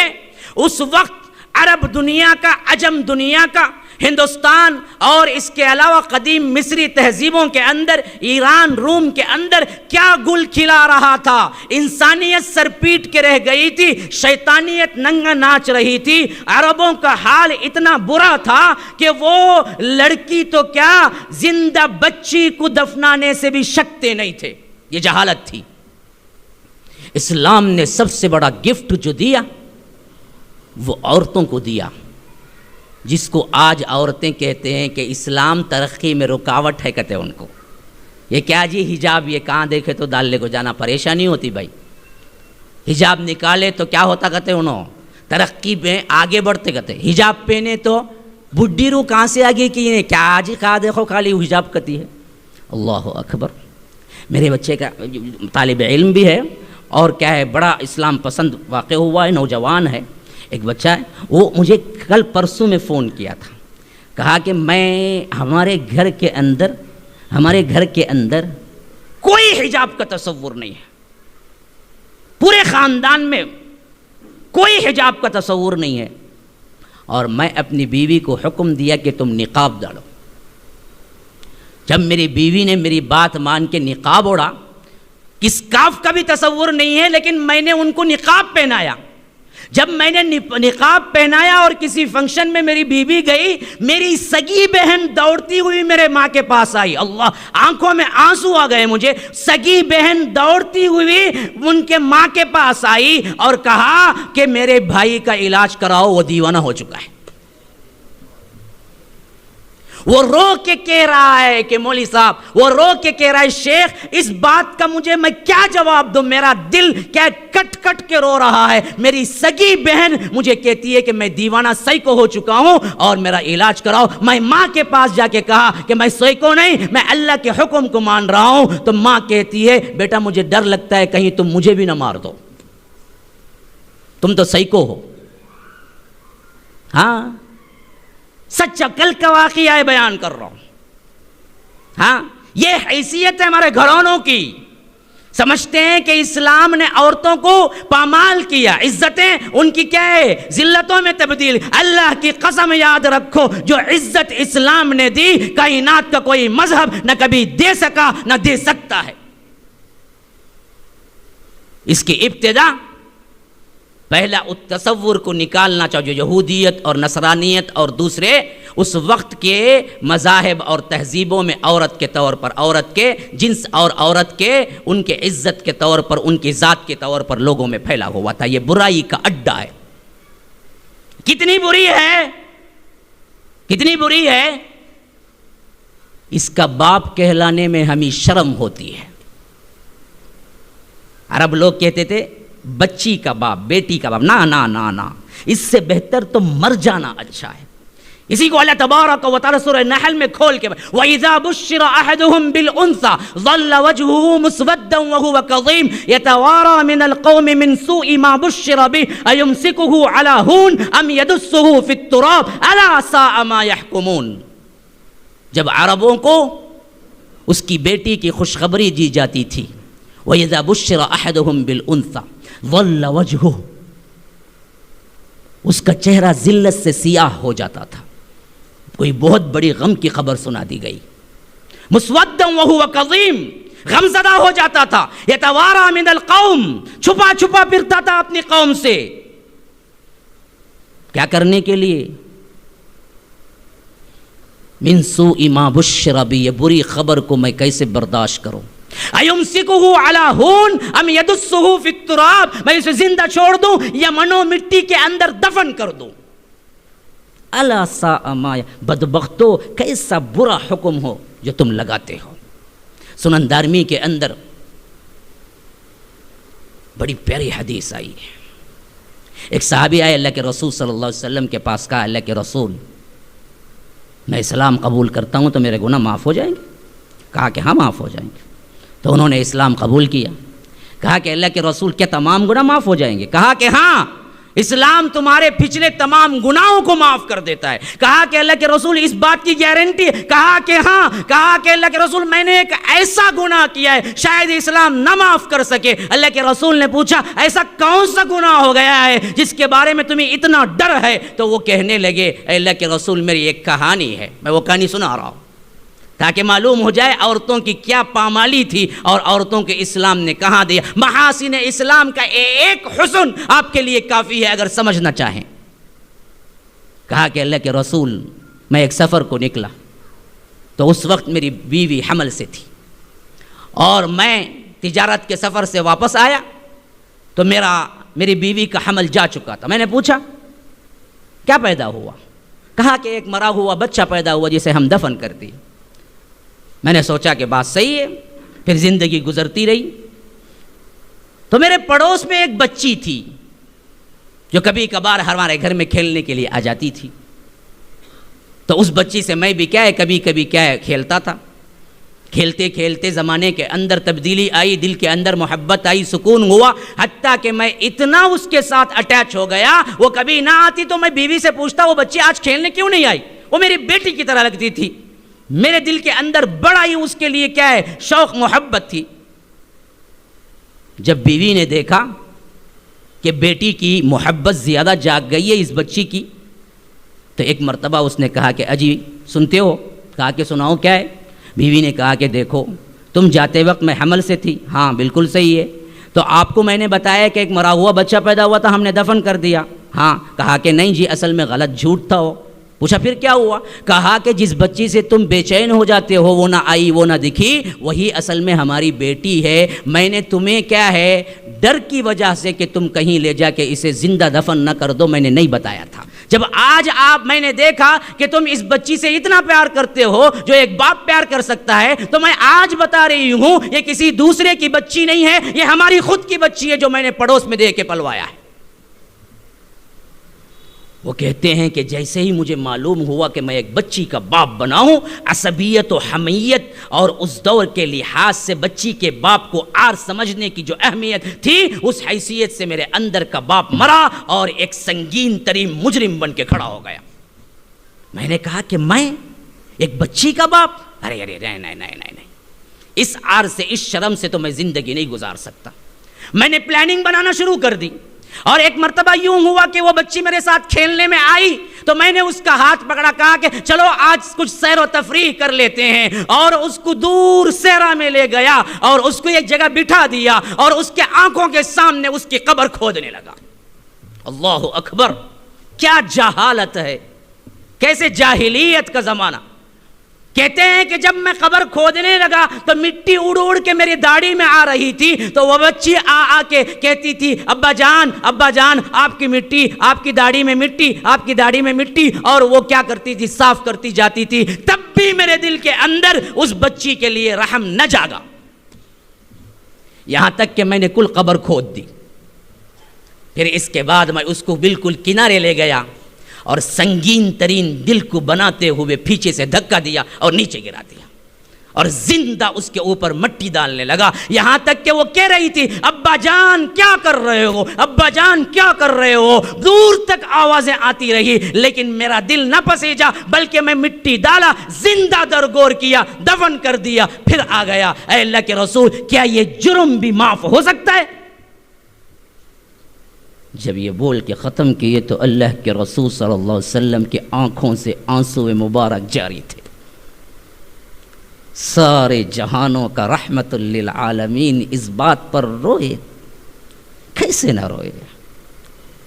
S2: اس وقت عرب دنیا کا, عجم دنیا کا, ہندوستان اور اس کے علاوہ قدیم مصری تہذیبوں کے اندر, ایران روم کے اندر کیا گل کھلا رہا تھا. انسانیت سر پیٹ کے رہ گئی تھی, شیطانیت ننگا ناچ رہی تھی. عربوں کا حال اتنا برا تھا کہ وہ لڑکی تو کیا زندہ بچی کو دفنانے سے بھی شکتے نہیں تھے. یہ جہالت تھی. اسلام نے سب سے بڑا گفٹ جو دیا وہ عورتوں کو دیا, جس کو آج عورتیں کہتے ہیں کہ اسلام ترقی میں رکاوٹ ہے. کہتے ہیں ان کو یہ کیا جی حجاب, یہ کہاں دیکھے تو ڈالنے کو جانا, پریشانی ہوتی بھائی. حجاب نکالے تو کیا ہوتا, کہتے انہوں ترقی میں آگے بڑھتے. کہتے حجاب پہنے تو بڈھی رو کہاں سے آگے کی, کیا جی کہاں دیکھو خالی حجاب کرتی ہے. اللہ اکبر. میرے بچے کا طالب علم بھی ہے اور کیا ہے, بڑا اسلام پسند واقع ہوا ہے, نوجوان ہے, ایک بچہ ہے. وہ مجھے کل پرسوں میں فون کیا تھا, کہا کہ میں ہمارے گھر کے اندر کوئی حجاب کا تصور نہیں ہے, پورے خاندان میں کوئی حجاب کا تصور نہیں ہے, اور میں اپنی بیوی کو حکم دیا کہ تم نقاب ڈالو. جب میری بیوی نے میری بات مان کے نقاب اوڑھا, کس کاف کا بھی تصور نہیں ہے, لیکن میں نے ان کو نقاب پہنایا. جب میں نے نقاب پہنایا اور کسی فنکشن میں میری بیوی گئی, میری سگی بہن دوڑتی ہوئی میرے ماں کے پاس آئی. اللہ, آنکھوں میں آنسو آ گئے مجھے. سگی بہن دوڑتی ہوئی ان کے ماں کے پاس آئی اور کہا کہ میرے بھائی کا علاج کراؤ, وہ دیوانہ ہو چکا ہے. وہ رو کے کہہ رہا ہے کہ مولوی صاحب, وہ رو کے کہہ رہا ہے شیخ, اس بات کا مجھے میں کیا جواب دوں, میرا دل کیا کٹ کٹ کے رو رہا ہے. میری سگی بہن مجھے کہتی ہے کہ میں دیوانہ سائیکو ہو چکا ہوں اور میرا علاج کراؤ. میں ماں کے پاس جا کے کہا کہ میں سائیکو نہیں, میں اللہ کے حکم کو مان رہا ہوں. تو ماں کہتی ہے بیٹا مجھے ڈر لگتا ہے کہیں تم مجھے بھی نہ مار دو, تم تو سائیکو ہو. ہاں سچا کل کا واقعہ بیان کر رہا ہوں. ہاں یہ حیثیت ہے ہمارے گھرانوں کی. سمجھتے ہیں کہ اسلام نے عورتوں کو پامال کیا, عزتیں ان کی کیا ہے, ذلتوں میں تبدیل. اللہ کی قسم یاد رکھو, جو عزت اسلام نے دی کائنات کا کوئی مذہب نہ کبھی دے سکا نہ دے سکتا ہے. اس کی ابتدا پہلا تصور کو نکالنا چاہو, جو یہودیت اور نصرانیت اور دوسرے اس وقت کے مذاہب اور تہذیبوں میں عورت کے طور پر, عورت کے جنس اور عورت کے ان کے عزت کے طور پر, ان کی ذات کے طور پر لوگوں میں پھیلا ہوا تھا. یہ برائی کا اڈا ہے. کتنی بری ہے, کتنی بری ہے, اس کا باپ کہلانے میں ہمیں شرم ہوتی ہے. عرب لوگ کہتے تھے بچی کا باپ, بیٹی کا باپ. نا نا نا نا, اس سے بہتر تو مر جانا اچھا ہے. اسی کو اللہ تبارک و تعالی سورہ نحل میں کھول کے وَإِذَا بُشِّرَ أَحَدُهُمْ بِالْأُنثَى ظَلَّ وَجْهُهُ مُسْوَدًّا وَهُوَ كَظِيمٌ يَتَوَارَى مِنَ الْقَوْمِ مِنْ سُوءِ مَا بُشِّرَ بِهِ أَيُمْسِكُهُ عَلَى هُونٍ أَمْ يَدُسُّهُ فِي التُّرَابِ أَلَا سَاءَ مَا يَحْكُمُونَ. جب عربوں کو اس کی بیٹی کی خوشخبری دی جاتی تھی. وَإِذَا بُشِّرَ أَحَدُهُمْ بِالْأُنْثَى ظَلَّ وَجْهُهُ، اس کا چہرہ ذلت سے سیاہ ہو جاتا تھا. کوئی بہت بڑی غم کی خبر سنا دی گئی. مُسْوَدًّا وَهُوَ كَظِيمٌ، غمزدہ ہو جاتا تھا. يَتَوَارَى مِنَ الْقَوْمِ، چھپا چھپا پھرتا تھا اپنی قوم سے. کیا کرنے کے لیے؟ مِن سُوءِ مَا بُشِّرَ بِهِ، یہ بری خبر کو میں کیسے برداشت کروں. اَيُمْسِكُهُ عَلَى هُونٍ أَمْ يَدُسُّهُ فِي التُّرَابِ، میں اسے زندہ چھوڑ دوں یا منو مٹی کے اندر دفن کر دوں. أَلَا سَاءَ مَا، بدبختو کیسا برا حکم ہو جو تم لگاتے ہو. سنن دارمی کے اندر بڑی پیاری حدیث آئی ہے. ایک صحابی آئے اللہ کے رسول صلی اللہ علیہ وسلم کے پاس، کہا اللہ کے رسول میں اسلام قبول کرتا ہوں تو میرے گناہ معاف ہو جائیں گے؟ کہا کہ ہاں معاف ہو جائیں گے. تو انہوں نے اسلام قبول کیا. کہا کہ اللہ کے رسول کیا تمام گناہ معاف ہو جائیں گے؟ کہا کہ ہاں، اسلام تمہارے پچھلے تمام گناہوں کو معاف کر دیتا ہے. کہا کہ اللہ کے رسول اس بات کی گارنٹی ہے؟ کہا کہ ہاں. کہا کہ اللہ کے رسول میں نے ایک ایسا گناہ کیا ہے شاید اسلام نہ معاف کر سکے. اللہ کے رسول نے پوچھا ایسا کون سا گناہ ہو گیا ہے جس کے بارے میں تمہیں اتنا ڈر ہے؟ تو وہ کہنے لگے اے اللہ کے رسول میری ایک کہانی ہے، میں وہ کہانی سنا رہا ہوں تاکہ معلوم ہو جائے عورتوں کی کیا پامالی تھی اور عورتوں کے اسلام نے کہاں دیا. محاسن اسلام کا ایک حسن آپ کے لیے کافی ہے اگر سمجھنا چاہیں. کہا کہ اللہ کے رسول میں ایک سفر کو نکلا تو اس وقت میری بیوی حمل سے تھی اور میں تجارت کے سفر سے واپس آیا تو میری بیوی کا حمل جا چکا تھا. میں نے پوچھا کیا پیدا ہوا؟ کہا کہ ایک مرا ہوا بچہ پیدا ہوا جسے ہم دفن کر دیے. میں نے سوچا کہ بات صحیح ہے. پھر زندگی گزرتی رہی تو میرے پڑوس میں ایک بچی تھی جو کبھی کبھار ہمارے گھر میں کھیلنے کے لیے آ جاتی تھی. تو اس بچی سے میں بھی کبھی کبھی کھیلتا تھا. کھیلتے کھیلتے زمانے کے اندر تبدیلی آئی، دل کے اندر محبت آئی، سکون ہوا، حتیٰ کہ میں اتنا اس کے ساتھ اٹیچ ہو گیا. وہ کبھی نہ آتی تو میں بیوی سے پوچھتا وہ بچی آج کھیلنے کیوں نہیں آئی؟ وہ میری بیٹی کی طرح لگتی تھی. میرے دل کے اندر بڑا ہی اس کے لیے شوق محبت تھی. جب بیوی نے دیکھا کہ بیٹی کی محبت زیادہ جاگ گئی ہے اس بچی کی تو ایک مرتبہ اس نے کہا کہ اجی سنتے ہو؟ کہا کہ سناؤ کیا ہے؟ بیوی نے کہا کہ دیکھو تم جاتے وقت میں حمل سے تھی. ہاں بالکل صحیح ہے. تو آپ کو میں نے بتایا کہ ایک مرا ہوا بچہ پیدا ہوا تھا، ہم نے دفن کر دیا. ہاں. کہا کہ نہیں جی اصل میں غلط جھوٹ تھا. ہو پوچھا پھر کیا ہوا؟ کہا کہ جس بچی سے تم بے چین ہو جاتے ہو وہ نہ آئی وہ نہ دکھی وہی اصل میں ہماری بیٹی ہے. میں نے تمہیں ڈر کی وجہ سے کہ تم کہیں لے جا کے اسے زندہ دفن نہ کر دو میں نے نہیں بتایا تھا. جب آج میں نے دیکھا کہ تم اس بچی سے اتنا پیار کرتے ہو جو ایک باپ پیار کر سکتا ہے تو میں آج بتا رہی ہوں یہ کسی دوسرے کی بچی نہیں ہے، یہ ہماری خود کی بچی ہے جو میں نے پڑوس میں دے کے پلوایا ہے. وہ کہتے ہیں کہ جیسے ہی مجھے معلوم ہوا کہ میں ایک بچی کا باپ بنا ہوں، عصبیت و حمیت اور اس دور کے لحاظ سے بچی کے باپ کو آر سمجھنے کی جو اہمیت تھی اس حیثیت سے میرے اندر کا باپ مرا اور ایک سنگین ترین مجرم بن کے کھڑا ہو گیا. میں نے کہا کہ میں ایک بچی کا باپ؟ ارے نہیں، اس آر سے اس شرم سے تو میں زندگی نہیں گزار سکتا. میں نے پلاننگ بنانا شروع کر دی اور ایک مرتبہ یوں ہوا کہ وہ بچی میرے ساتھ کھیلنے میں آئی تو میں نے اس کا ہاتھ پکڑا، کہا کہ چلو آج کچھ سیر و تفریح کر لیتے ہیں، اور اس کو دور صحرا میں لے گیا اور اس کو ایک جگہ بٹھا دیا اور اس کے آنکھوں کے سامنے اس کی قبر کھودنے لگا. اللہ اکبر! کیا جہالت ہے، کیسے جاہلیت کا زمانہ. کہتے ہیں کہ جب میں قبر کھودنے لگا تو مٹی اڑ اڑ کے میری داڑھی میں آ رہی تھی تو وہ بچی آ کے کہتی تھی ابا جان آپ کی مٹی، آپ کی داڑھی میں مٹی، آپ کی داڑھی میں مٹی، اور وہ کیا کرتی تھی صاف کرتی جاتی تھی. تب بھی میرے دل کے اندر اس بچی کے لیے رحم نہ جاگا، یہاں تک کہ میں نے کل قبر کھود دی. پھر اس کے بعد میں اس کو بالکل کنارے لے گیا اور سنگین ترین دل کو بناتے ہوئے پیچھے سے دھکا دیا اور نیچے گرا دیا. اور زندہ اس کے اوپر مٹی ڈالنے لگا، یہاں تک کہ وہ کہہ رہی تھی ابا جان کیا کر رہے ہو، ابا جان کیا کر رہے ہو. دور تک آوازیں آتی رہی لیکن میرا دل نہ پسیجا، بلکہ میں مٹی ڈالا، زندہ درگور کیا، دفن کر دیا، پھر آ گیا. اے اللہ کے رسول کیا یہ جرم بھی معاف ہو سکتا ہے؟ جب یہ بول کے ختم کیے تو اللہ کے رسول صلی اللہ علیہ وسلم کی آنکھوں سے آنسو مبارک جاری تھے. سارے جہانوں کا رحمت للعالمین اس بات پر روئے، کیسے نہ روئے؟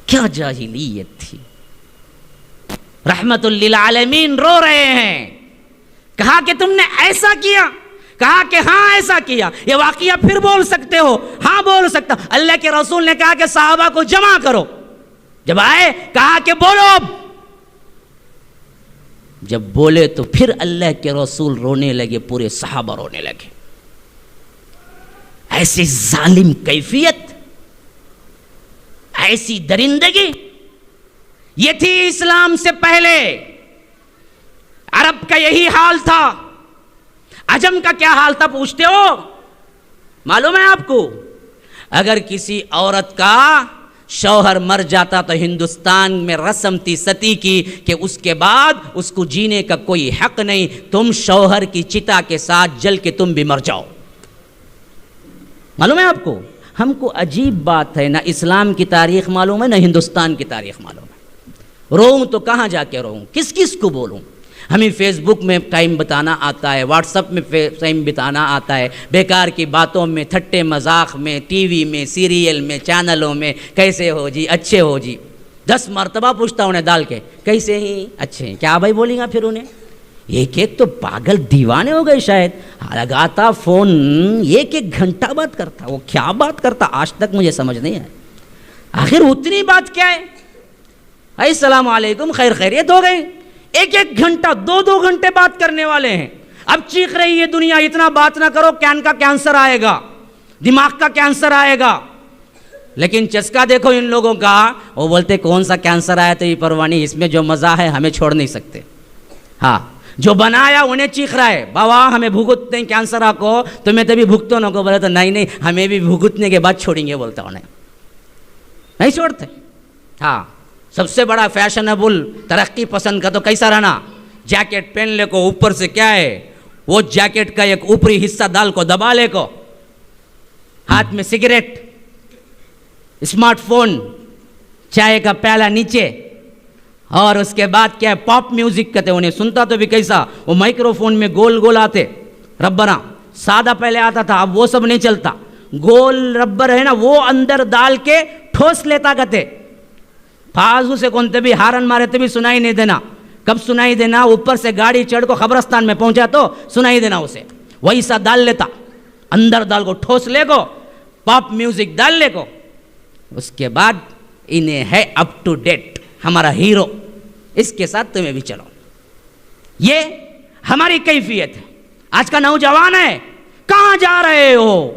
S2: کیا جاہلیت تھی. رحمت للعالمین رو رہے ہیں، کہا کہ تم نے ایسا کیا، کہا کہ ہاں ایسا کیا. یہ واقعہ پھر بول سکتے ہو؟ ہاں بول سکتا. اللہ کے رسول نے کہا کہ صحابہ کو جمع کرو. جب آئے کہا کہ بولو. جب بولے تو پھر اللہ کے رسول رونے لگے، پورے صحابہ رونے لگے. ایسی ظالم کیفیت، ایسی درندگی، یہ تھی اسلام سے پہلے. عرب کا یہی حال تھا. عجم کا کیا حال تھا پوچھتے ہو؟ معلوم ہے آپ کو؟ اگر کسی عورت کا شوہر مر جاتا تو ہندوستان میں رسم تھی ستی کی کہ اس کے بعد اس کو جینے کا کوئی حق نہیں، تم شوہر کی چتا کے ساتھ جل کے تم بھی مر جاؤ. معلوم ہے آپ کو؟ ہم کو عجیب بات ہے، نہ اسلام کی تاریخ معلوم ہے نہ ہندوستان کی تاریخ معلوم ہے. روؤں تو کہاں جا کے روؤں، کس کس کو بولوں؟ ہمیں فیس بک میں ٹائم بتانا آتا ہے، واٹس ایپ میں ٹائم بتانا آتا ہے، بیکار کی باتوں میں، تھٹے مذاق میں، ٹی وی میں، سیریل میں، چینلوں میں، کیسے ہو جی، اچھے ہو جی. 10 مرتبہ پوچھتا انہیں ڈال کے کیسے ہیں، اچھے ہیں، کیا بھائی بولیں گا پھر انہیں؟ ایک تو پاگل دیوانے ہو گئے شاید، لگاتا فون 1 گھنٹہ بات کرتا. وہ کیا بات کرتا آج تک مجھے سمجھ نہیں ہے. آخر اتنی بات کیا ہے؟ السلام علیکم، خیر خیریت ہو گئی. 1 گھنٹہ 2 گھنٹے بات کرنے والے ہیں. اب چیخ رہی ہے دنیا اتنا بات نہ کرو، کین کا کینسر آئے گا، دماغ کا کینسر آئے گا. لیکن چسکا دیکھو ان لوگوں کا، وہ بولتے کون سا کینسر آیا تو یہ پرواہ نہیں، اس میں جو مزہ ہے ہمیں چھوڑ نہیں سکتے. ہاں جو بنایا انہیں چیخ رہا ہے بابا ہمیں بھگتتے ہیں کینسر کو، تمہیں تبھی بھگتو نہ کو. بولے تو نہیں ہمیں بھی بھگتنے کے بعد چھوڑیں گے، بولتا انہیں نہیں چھوڑتے. ہاں سب سے بڑا فیشنیبل ترقی پسند کا تو کیسا رہنا، جیکٹ پہن لے کو، اوپر سے کیا ہے وہ جیکٹ کا ایک اوپری حصہ ڈال کو دبا لے کو، ہاتھ میں سگریٹ، اسمارٹ فون، چائے کا پیالہ نیچے، اور اس کے بعد کیا ہے پاپ میوزک کہتے انہیں. سنتا تو بھی کیسا، وہ مائکرو فون میں گول گول آتے ربرہ، سادہ پہلے آتا تھا، اب وہ سب نہیں چلتا. گول ربر ہے نا وہ اندر ڈال کے ٹھوس لیتا کہتے. فازو سے کون بھی ہارن مارے تو بھی سنائی نہیں دینا. کب سنائی دینا؟ اوپر سے گاڑی چڑھ کو قبرستان میں پہنچا تو سنائی دینا اسے. ویسا ڈال لیتا، اندر ڈال کو ٹھوس لے کو، پاپ میوزک ڈال لے کو. اس کے بعد انہیں ہے اپ ٹو ڈیٹ ہمارا ہیرو، اس کے ساتھ تمہیں بھی چلو. یہ ہماری کیفیت ہے. آج کا نوجوان ہے، کہاں جا رہے ہو؟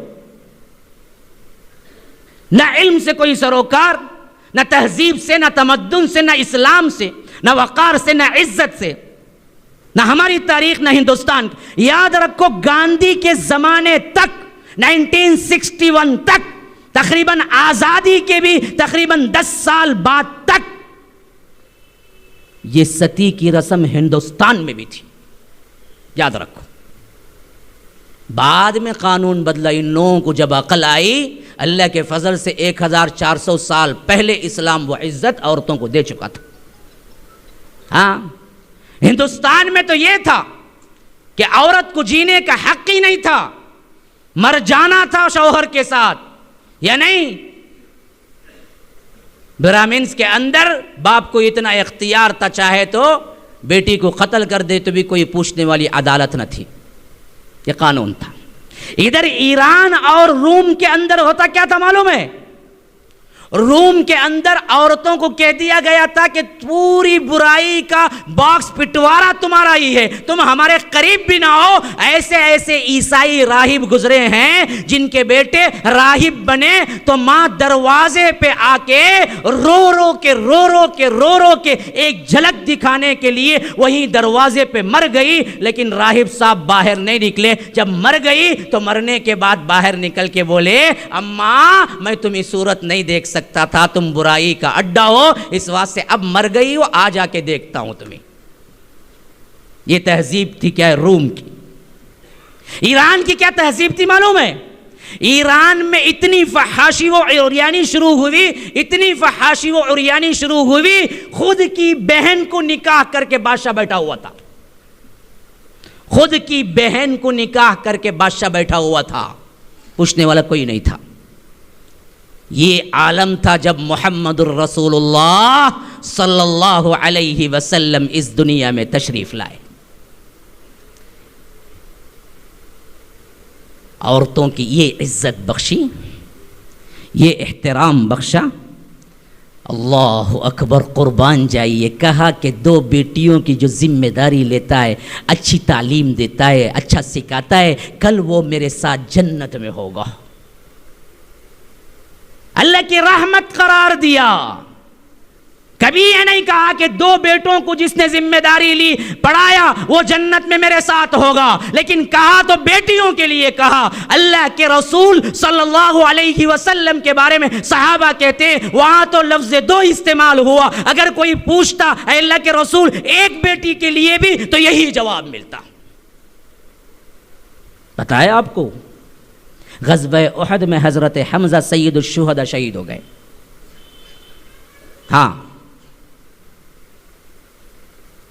S2: نہ علم سے کوئی سروکار، نہ تہذیب سے، نہ تمدن سے، نہ اسلام سے، نہ وقار سے، نہ عزت سے، نہ ہماری تاریخ، نہ ہندوستان. یاد رکھو گاندھی کے زمانے تک 1961 تک، تقریباً آزادی کے بھی تقریباً 10 سال بعد تک یہ ستی کی رسم ہندوستان میں بھی تھی. یاد رکھو. بعد میں قانون بدلا. ان لوگوں کو جب عقل آئی، اللہ کے فضل سے 1400 سال پہلے اسلام وہ عزت عورتوں کو دے چکا تھا. ہاں ہندوستان میں تو یہ تھا کہ عورت کو جینے کا حق ہی نہیں تھا، مر جانا تھا شوہر کے ساتھ یا نہیں. برامنس کے اندر باپ کو اتنا اختیار تھا، چاہے تو بیٹی کو قتل کر دے تو بھی کوئی پوچھنے والی عدالت نہ تھی. یہ قانون تھا. ادھر ایران اور روم کے اندر ہوتا کیا تھا معلوم ہے؟ روم کے اندر عورتوں کو کہہ دیا گیا تھا کہ پوری برائی کا باکس پٹوارا تمہارا ہی ہے، تم ہمارے قریب بھی نہ ہو۔ ایسے ایسے عیسائی راہب گزرے ہیں جن کے بیٹے راہب بنے تو ماں دروازے پہ آ کے رو رو کے ایک جھلک دکھانے کے لیے وہیں دروازے پہ مر گئی، لیکن راہب صاحب باہر نہیں نکلے۔ جب مر گئی تو مرنے کے بعد باہر نکل کے بولے اماں میں تمہیں صورت نہیں دیکھ سکتا تھا، تم برائی کا اڈا ہو، اس واسطے اب مر گئی ہو، آ جا کے دیکھتا ہوں تمہیں۔ یہ تہذیب تھی کیا روم کی۔ ایران کی کیا تہذیب تھی معلوم ہے؟ ایران میں اتنی فحاشی و عریانی شروع ہوئی، خود کی بہن کو نکاح کر کے بادشاہ بیٹھا ہوا تھا، خود کی بہن کو نکاح کر کے بادشاہ بیٹھا ہوا تھا، پوچھنے والا کوئی نہیں تھا۔ یہ عالم تھا جب محمد الرسول اللہ صلی اللہ علیہ وسلم اس دنیا میں تشریف لائے۔ عورتوں کی یہ عزت بخشی، یہ احترام بخشا۔ اللہ اکبر، قربان جائیے۔ کہا کہ 2 بیٹیوں کی جو ذمہ داری لیتا ہے، اچھی تعلیم دیتا ہے، اچھا سکھاتا ہے، کل وہ میرے ساتھ جنت میں ہوگا۔ اللہ کی رحمت قرار دیا۔ کبھی یہ نہیں کہا کہ 2 بیٹوں کو جس نے ذمہ داری لی، پڑھایا، وہ جنت میں میرے ساتھ ہوگا، لیکن کہا تو بیٹیوں کے لیے کہا۔ اللہ کے رسول صلی اللہ علیہ وسلم کے بارے میں صحابہ کہتے ہیں وہاں تو لفظ 2 استعمال ہوا، اگر کوئی پوچھتا اے اللہ کے رسول ایک بیٹی کے لیے بھی تو یہی جواب ملتا۔ بتایا آپ کو غزوہ احد میں حضرت حمزہ سید الشہداء شہید ہو گئے۔ ہاں،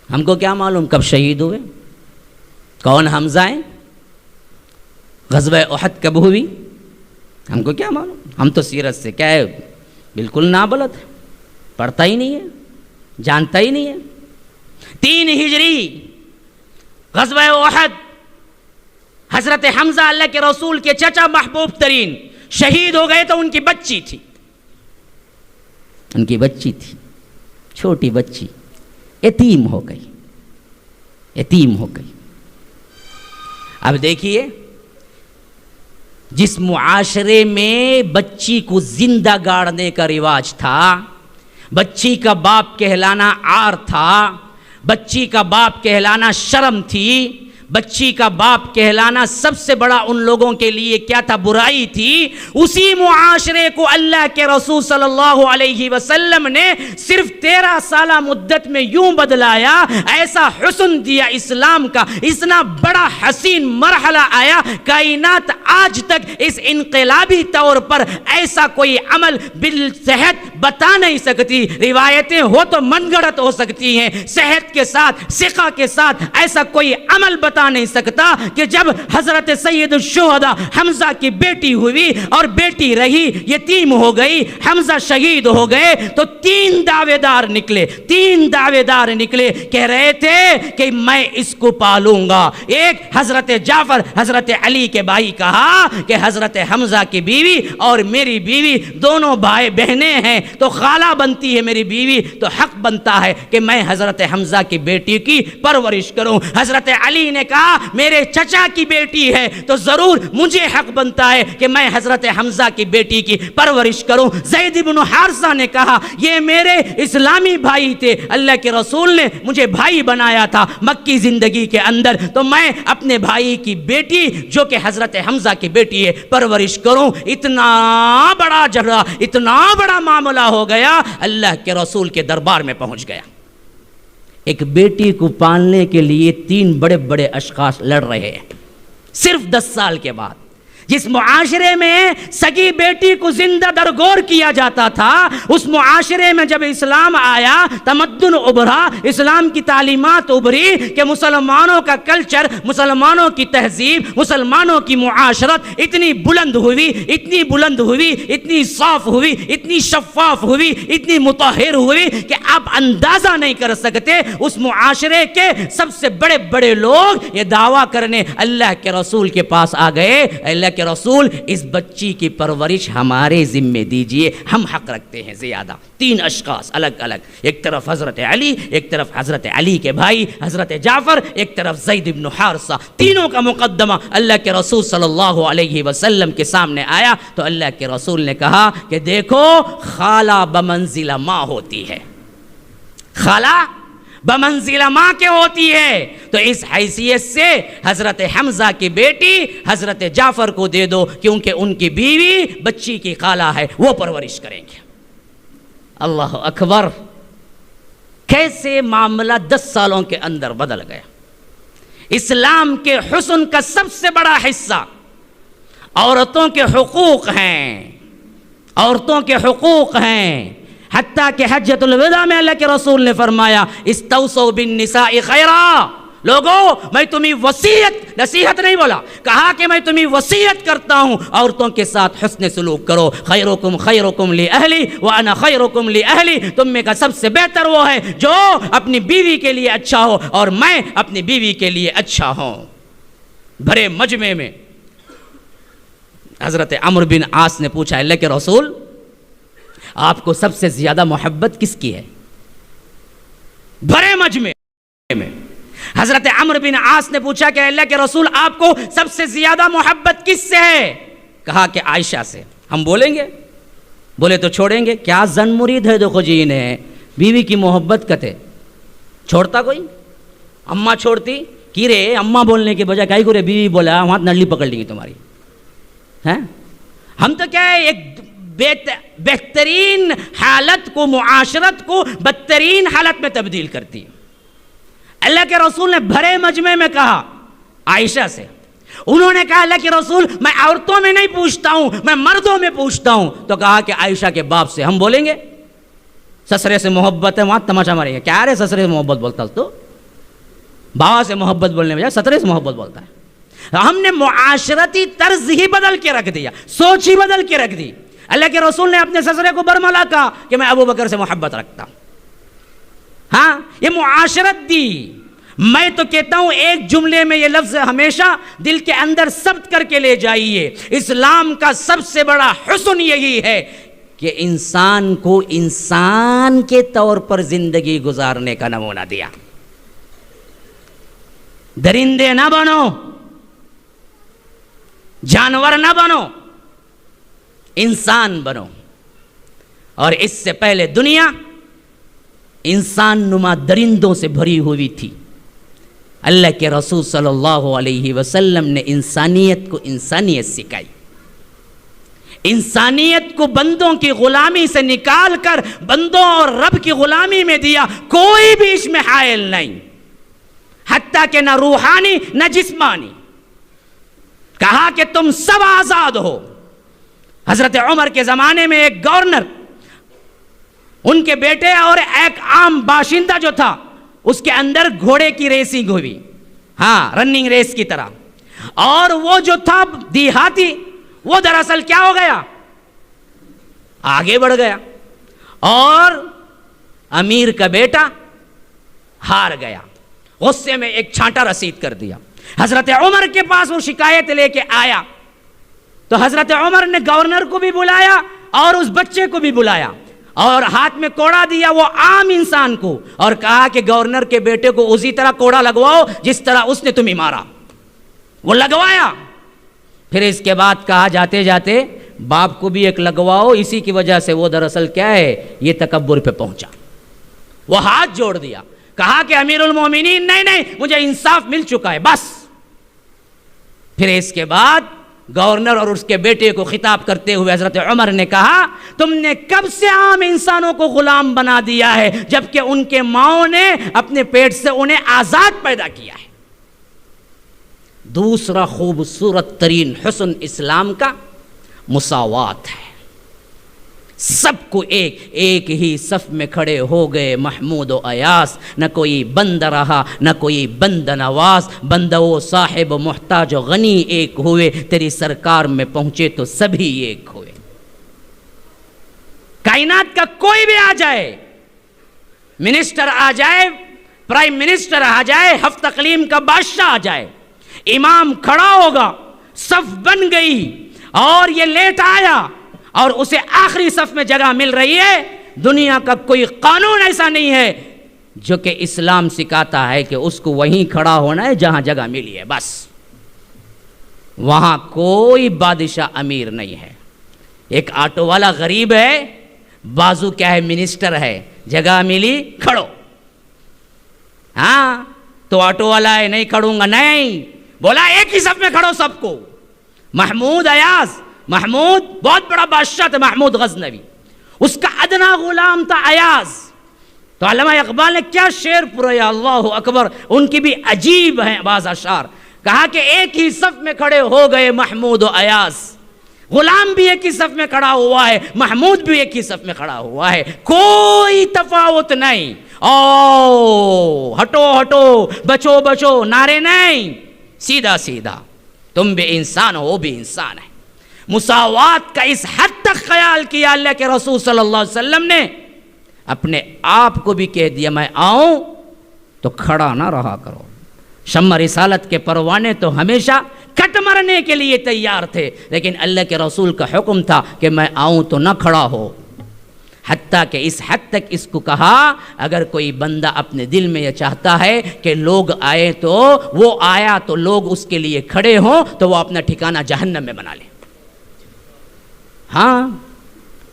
S2: ہم کو کیا معلوم کب شہید ہوئے، کون حمزہ ہیں، غزوہ احد کب ہوئی، ہم کو کیا معلوم۔ ہم تو سیرت سے کیا ہے بالکل نابلد ہے، پڑھتا ہی نہیں ہے، جانتا ہی نہیں ہے۔ 3 ہجری غزوہ احد، حضرت حمزہ اللہ کے رسول کے چچا محبوب ترین شہید ہو گئے تو ان کی بچی تھی، چھوٹی بچی یتیم ہو گئی۔ اب دیکھیے، جس معاشرے میں بچی کو زندہ گاڑنے کا رواج تھا، بچی کا باپ کہلانا عار تھا، بچی کا باپ کہلانا شرم تھی، بچی کا باپ کہلانا سب سے بڑا ان لوگوں کے لیے کیا تھا، برائی تھی۔ اسی معاشرے کو اللہ کے رسول صلی اللہ علیہ وسلم نے صرف 13 سالہ مدت میں یوں بدلایا، ایسا حسن دیا اسلام کا، اتنا بڑا حسین مرحلہ آیا، کائنات آج تک اس انقلابی طور پر ایسا کوئی عمل بالصحت بتا نہیں سکتی۔ روایتیں ہو تو من گڑت ہو سکتی ہیں، صحت کے ساتھ ثقہ کے ساتھ ایسا کوئی عمل بتا نہیں سکتا کہ جب حضرت سید الشہداء حمزہ کی بیٹی ہوئی اور بیٹی رہی، یتیم ہو گئی، حمزہ شہید ہو گئے تو 3 دعوے دار نکلے، کہہ رہے تھے کہ میں اس کو پالوں گا۔ ایک حضرت جعفر حضرت علی کے بھائی کہا کہ حضرت حمزہ کی بیوی اور میری بیوی دونوں بھائی بہنیں ہیں تو خالہ بنتی ہے میری بیوی، تو حق بنتا ہے کہ میں حضرت حمزہ کی بیٹی کی پرورش کروں۔ حضرت علی نے کہا میرے چچا کی بیٹی ہے تو ضرور مجھے حق بنتا ہے کہ میں حضرت حمزہ کی بیٹی کی پرورش کروں۔ زید بن حارثہ نے کہا یہ میرے اسلامی بھائی تھے، اللہ کے رسول نے مجھے بھائی بنایا تھا مکی زندگی کے اندر، تو میں اپنے بھائی کی بیٹی جو کہ حضرت حمزہ کی بیٹی ہے پرورش کروں۔ اتنا بڑا جھگڑا، اتنا بڑا معاملہ ہو گیا، اللہ کے رسول کے دربار میں پہنچ گیا۔ ایک بیٹی کو پالنے کے لیے 3 بڑے بڑے اشخاص لڑ رہے ہیں صرف 10 سال کے بعد۔ جس معاشرے میں سگی بیٹی کو زندہ درگور کیا جاتا تھا، اس معاشرے میں جب اسلام آیا، تمدن ابھرا، اسلام کی تعلیمات ابھری کہ مسلمانوں کا کلچر، مسلمانوں کی تہذیب، مسلمانوں کی معاشرت اتنی بلند ہوئی، اتنی صاف ہوئی، اتنی شفاف ہوئی، اتنی مطہر ہوئی کہ آپ اندازہ نہیں کر سکتے۔ اس معاشرے کے سب سے بڑے بڑے لوگ یہ دعویٰ کرنے اللہ کے رسول کے پاس آ گئے، اللہ کے رسول اس بچی کی پرورش ہمارے ذمے دیجئے، ہم حق رکھتے ہیں زیادہ۔ 3 اشخاص الگ الگ، ایک طرف حضرت علی، ایک طرف حضرت علی کے بھائی حضرت جعفر، ایک طرف زید بن حارثہ، تینوں کا مقدمہ اللہ کے رسول صلی اللہ علیہ وسلم کے سامنے آیا تو اللہ کے رسول نے کہا کہ دیکھو خالہ بمنزلہ ماں ہوتی ہے، خالہ بمنزلہ ماں کے ہوتی ہے، تو اس حیثیت سے حضرت حمزہ کی بیٹی حضرت جعفر کو دے دو، کیونکہ ان کی بیوی بچی کی خالہ ہے، وہ پرورش کریں گے۔ اللہ اکبر! کیسے معاملہ 10 سالوں کے اندر بدل گیا۔ اسلام کے حسن کا سب سے بڑا حصہ عورتوں کے حقوق ہیں، عورتوں کے حقوق ہیں، حتیٰ کہ حجۃ الوداع میں اللہ کے رسول نے فرمایا استوصوا بالنساء خیرا، لوگوں میں تمہیں وصیت، نصیحت نہیں بولا، کہا کہ میں تمہیں وصیت کرتا ہوں عورتوں کے ساتھ حسن سلوک کرو۔ خیرکم خیرکم لأہلی وانا خیرکم لأہلی، تم میں کا سب سے بہتر وہ ہے جو اپنی بیوی کے لیے اچھا ہو اور میں اپنی بیوی کے لیے اچھا ہوں۔ بھرے مجمع میں حضرت عمرو بن عاص نے پوچھا اللہ کے رسول آپ کو سب سے زیادہ محبت کس کی ہے؟ بھرے مجمع میں حضرت عمرو بن عاص نے پوچھا کہ اللہ کے رسول آپ کو سب سے زیادہ محبت کس سے ہے؟ کہا کہ عائشہ سے۔ ہم بولیں گے؟ بولے تو چھوڑیں گے؟ کیا زن مرید ہے دیکھو جی انہیں، بیوی کی محبت کتے چھوڑتا کوئی؟ اماں چھوڑتی کی رے، اماں بولنے کے بجائے کہیں کو رے بیوی بولا وہاں نلی پکڑ لیں گی تمہاری، ہیں؟ ہم تو کیا ہے ایک بہترین حالت کو، معاشرت کو بدترین حالت میں تبدیل کرتی ہے۔ اللہ کے رسول نے بھرے مجمع میں کہا عائشہ سے، انہوں نے کہا اللہ کے رسول میں عورتوں میں نہیں پوچھتا ہوں، میں مردوں میں پوچھتا ہوں، تو کہا کہ عائشہ کے باپ سے۔ ہم بولیں گے سسرے سے محبت ہے وہاں تماشا مارے گا، کیا رے سسرے سے محبت بولتا تو بابا سے محبت بولنے میں سسرے سے محبت بولتا ہے۔ ہم نے معاشرتی طرز ہی بدل کے رکھ دیا، سوچ ہی بدل کے رکھ دی۔ اللہ کے رسول نے اپنے سسرے کو برملا کہا کہ میں ابو بکر سے محبت رکھتا ہوں۔ ہاں یہ معاشرت دی۔ میں تو کہتا ہوں ایک جملے میں یہ لفظ ہمیشہ دل کے اندر ثبت کر کے لے جائیے، اسلام کا سب سے بڑا حسن یہی ہے کہ انسان کو انسان کے طور پر زندگی گزارنے کا نمونہ دیا۔ درندے نہ بنو، جانور نہ بنو، انسان بنو۔ اور اس سے پہلے دنیا انسان نما درندوں سے بھری ہوئی تھی۔ اللہ کے رسول صلی اللہ علیہ وسلم نے انسانیت کو انسانیت سکھائی، انسانیت کو بندوں کی غلامی سے نکال کر بندوں اور رب کی غلامی میں دیا، کوئی بھی اس میں حائل نہیں، حتیٰ کہ نہ روحانی نہ جسمانی۔ کہا کہ تم سب آزاد ہو۔ حضرت عمر کے زمانے میں ایک گورنر، ان کے بیٹے اور ایک عام باشندہ جو تھا، اس کے اندر گھوڑے کی ریسنگ ہوئی، ہاں رننگ ریس کی طرح، اور وہ جو تھا دیہاتی، وہ دراصل کیا ہو گیا، آگے بڑھ گیا، اور امیر کا بیٹا ہار گیا، غصے میں ایک چھانٹا رسید کر دیا۔ حضرت عمر کے پاس وہ شکایت لے کے آیا تو حضرت عمر نے گورنر کو بھی بلایا اور اس بچے کو بھی بلایا اور ہاتھ میں کوڑا دیا وہ عام انسان کو، اور کہا کہ گورنر کے بیٹے کو اسی طرح کوڑا لگواؤ جس طرح اس نے تمہیں مارا۔ وہ لگوایا۔ پھر اس کے بعد کہا جاتے جاتے باپ کو بھی ایک لگواؤ، اسی کی وجہ سے وہ دراصل کیا ہے، یہ تکبر پہ پہنچا۔ وہ ہاتھ جوڑ دیا، کہا کہ امیر المومنین نہیں مجھے انصاف مل چکا ہے بس۔ پھر اس کے بعد گورنر اور اس کے بیٹے کو خطاب کرتے ہوئے حضرت عمر نے کہا تم نے کب سے عام انسانوں کو غلام بنا دیا ہے جبکہ ان کے ماؤں نے اپنے پیٹ سے انہیں آزاد پیدا کیا ہے۔ دوسرا خوبصورت ترین حسن اسلام کا مساوات ہے، سب کو ایک ہی صف میں کھڑے ہو گئے محمود و ایاس، نہ کوئی بند رہا نہ کوئی بند نواز، بندہ و صاحب محتاج و غنی ایک ہوئے، تیری سرکار میں پہنچے تو سبھی ایک ہوئے۔ کائنات کا کوئی بھی آ جائے، منسٹر آ جائے، پرائم منسٹر آ جائے، ہفت اقلیم کا بادشاہ آ جائے، امام کھڑا ہوگا، صف بن گئی اور یہ لیٹ آیا اور اسے آخری صف میں جگہ مل رہی ہے. دنیا کا کوئی قانون ایسا نہیں ہے جو کہ اسلام سکھاتا ہے کہ اس کو وہیں کھڑا ہونا ہے جہاں جگہ ملی ہے. بس وہاں کوئی بادشاہ امیر نہیں ہے. ایک آٹو والا غریب ہے, بازو کیا ہے منسٹر ہے, جگہ ملی کھڑو. ہاں تو آٹو والا ہے نہیں کھڑوں گا, نہیں, بولا ایک ہی صف میں کھڑو سب کو. محمود ایاز, محمود بہت بڑا بادشاہ تھا, محمود غزنوی, اس کا ادنا غلام تھا ایاز. تو علامہ اقبال نے کیا شعر پڑھا, اللہ اکبر, ان کی بھی عجیب ہیں بعض اشعار. کہا کہ ایک ہی صف میں کھڑے ہو گئے محمود و ایاز, غلام بھی ایک ہی صف میں کھڑا ہوا ہے, محمود بھی ایک ہی صف میں کھڑا ہوا ہے, کوئی تفاوت نہیں. او ہٹو ہٹو, بچو بچو, نعرے نہیں, سیدھا سیدھا, تم بھی انسان ہو, وہ بھی انسان ہے. مساوات کا اس حد تک خیال کیا اللہ کے رسول صلی اللہ علیہ وسلم نے, اپنے آپ کو بھی کہہ دیا میں آؤں تو کھڑا نہ رہا کرو. شمع رسالت کے پروانے تو ہمیشہ کٹ مرنے کے لیے تیار تھے, لیکن اللہ کے رسول کا حکم تھا کہ میں آؤں تو نہ کھڑا ہو. حتیٰ کہ اس حد تک اس کو کہا اگر کوئی بندہ اپنے دل میں یہ چاہتا ہے کہ لوگ آئے تو وہ آیا تو لوگ اس کے لیے کھڑے ہوں تو وہ اپنا ٹھکانہ جہنم میں بنا لے. ہاں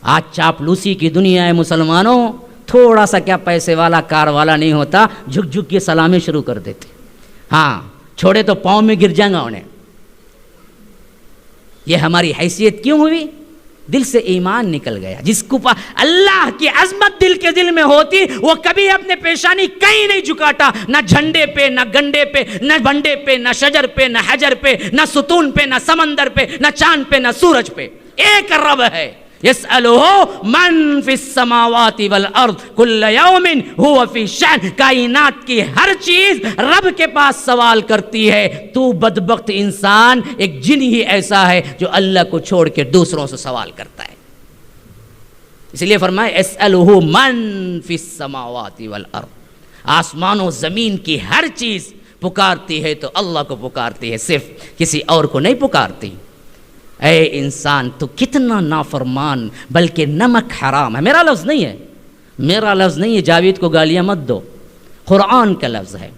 S2: آج چاپلوسی کی دنیا ہے مسلمانوں, تھوڑا سا کیا پیسے والا کار والا نہیں ہوتا, جھک جھک کے سلامیں شروع کر دیتے. ہاں چھوڑے تو پاؤں میں گر جائیں گا انہیں. یہ ہماری حیثیت کیوں ہوئی؟ دل سے ایمان نکل گیا. جس کو اللہ کی عظمت دل کے دل میں ہوتی وہ کبھی اپنے پیشانی کہیں نہیں جھکاتا, نہ جھنڈے پہ, نہ گنڈے پہ, نہ بنڈے پہ, نہ شجر پہ, نہ حجر پہ, نہ ستون پہ, نہ سمندر پہ, نہ چاند پہ, نہ سورج پہ. ایک رب ہے, یسألہ من فی السماوات والارض کل یوم ہوا فی شأن. کائنات کی ہر چیز رب کے پاس سوال کرتی ہے. تو بدبخت انسان ایک جن ہی ایسا ہے جو اللہ کو چھوڑ کے دوسروں سے سوال کرتا ہے. اس لیے فرمایا یسألہ من فی السماوات والارض, آسمان و زمین کی ہر چیز پکارتی ہے تو اللہ کو پکارتی ہے, صرف کسی اور کو نہیں پکارتی. اے انسان تو کتنا نافرمان, بلکہ نمک حرام ہے. میرا لفظ نہیں ہے, میرا لفظ نہیں ہے, جاوید کو گالیاں مت دو, قرآن کا لفظ ہے.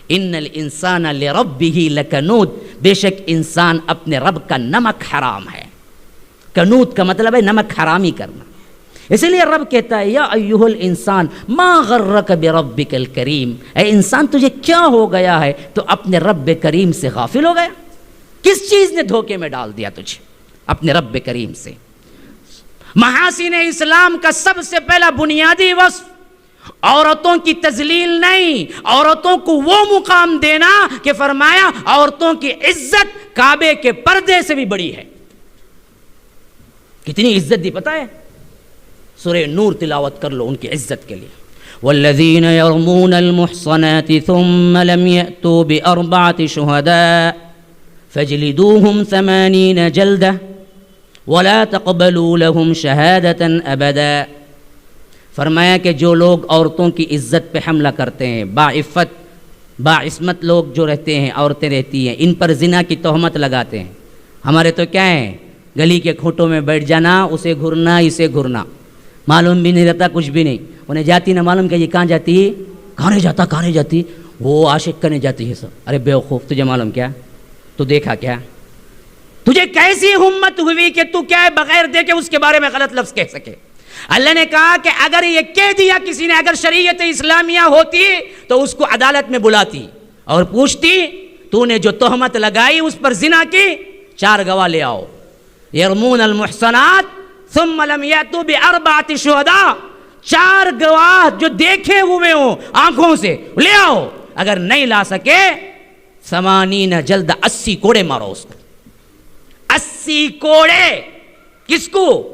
S2: ان الانسان لربہ لکنود, بے شک انسان اپنے رب کا نمک حرام ہے. کنود کا مطلب ہے نمک حرامی کرنا. اسی لیے رب کہتا ہے یا ایھا الانسان ما غرک بربک الکریم, اے انسان تجھے کیا ہو گیا ہے تو اپنے رب کریم سے غافل ہو گیا. کس چیز نے دھوکے میں ڈال دیا تجھے؟ اپنے رب کریم سے. محاسن اسلام کا سب سے پہلا بنیادی وصف عورتوں کی تذلیل نہیں, عورتوں کو وہ مقام دینا کہ فرمایا عورتوں کی عزت کعبے کے پردے سے بھی بڑی ہے. کتنی عزت دی پتہ ہے؟ سورہ نور تلاوت کر لو ان کی عزت کے لیے. والذین یرمون المحصنات ثم لم یأتوا بأربعة شہداء فاجلدوهم 80 جلدة ولا تقبلوا لهم شهادة أبدا. فرمایا کہ جو لوگ عورتوں کی عزت پہ حملہ کرتے ہیں, باعفت باعصمت لوگ جو رہتے ہیں, عورتیں رہتی ہیں, ان پر زنا کی تہمت لگاتے ہیں. ہمارے تو کیا ہے, گلی کے کھوٹوں میں بیٹھ جانا, اسے گھرنا اسے گھرنا, معلوم بھی نہیں رہتا کچھ بھی نہیں. انہیں جاتی نہ معلوم کہ یہ کہاں جاتی, کہاں نہیں جاتی, وہ عاشق کرنے جاتی ہے سب. ارے بیوقوف, تجھے معلوم کیا, تو دیکھا کیا, تجھے کیسی ہمت ہوئی کہ تو کیا ہے بغیر دیکھے اس کے بارے میں غلط لفظ کہہ سکے. اللہ نے کہا کہ اگر یہ کہہ دیا کسی نے, اگر شریعت اسلامیہ ہوتی تو اس کو عدالت میں بلاتی اور پوچھتی تو نے جو تہمت لگائی اس پر زنا کی, 4 گواہ لے آؤ. یرمون المحصنات ثم لم یأتوا بأربعة شہداء, 4 گواہ جو دیکھے ہوئے ہوں آنکھوں سے لے آؤ. اگر نہیں لا سکے 80 جلد, 80 کوڑے مارو اس کو. 80 کوڑے. کس کو؟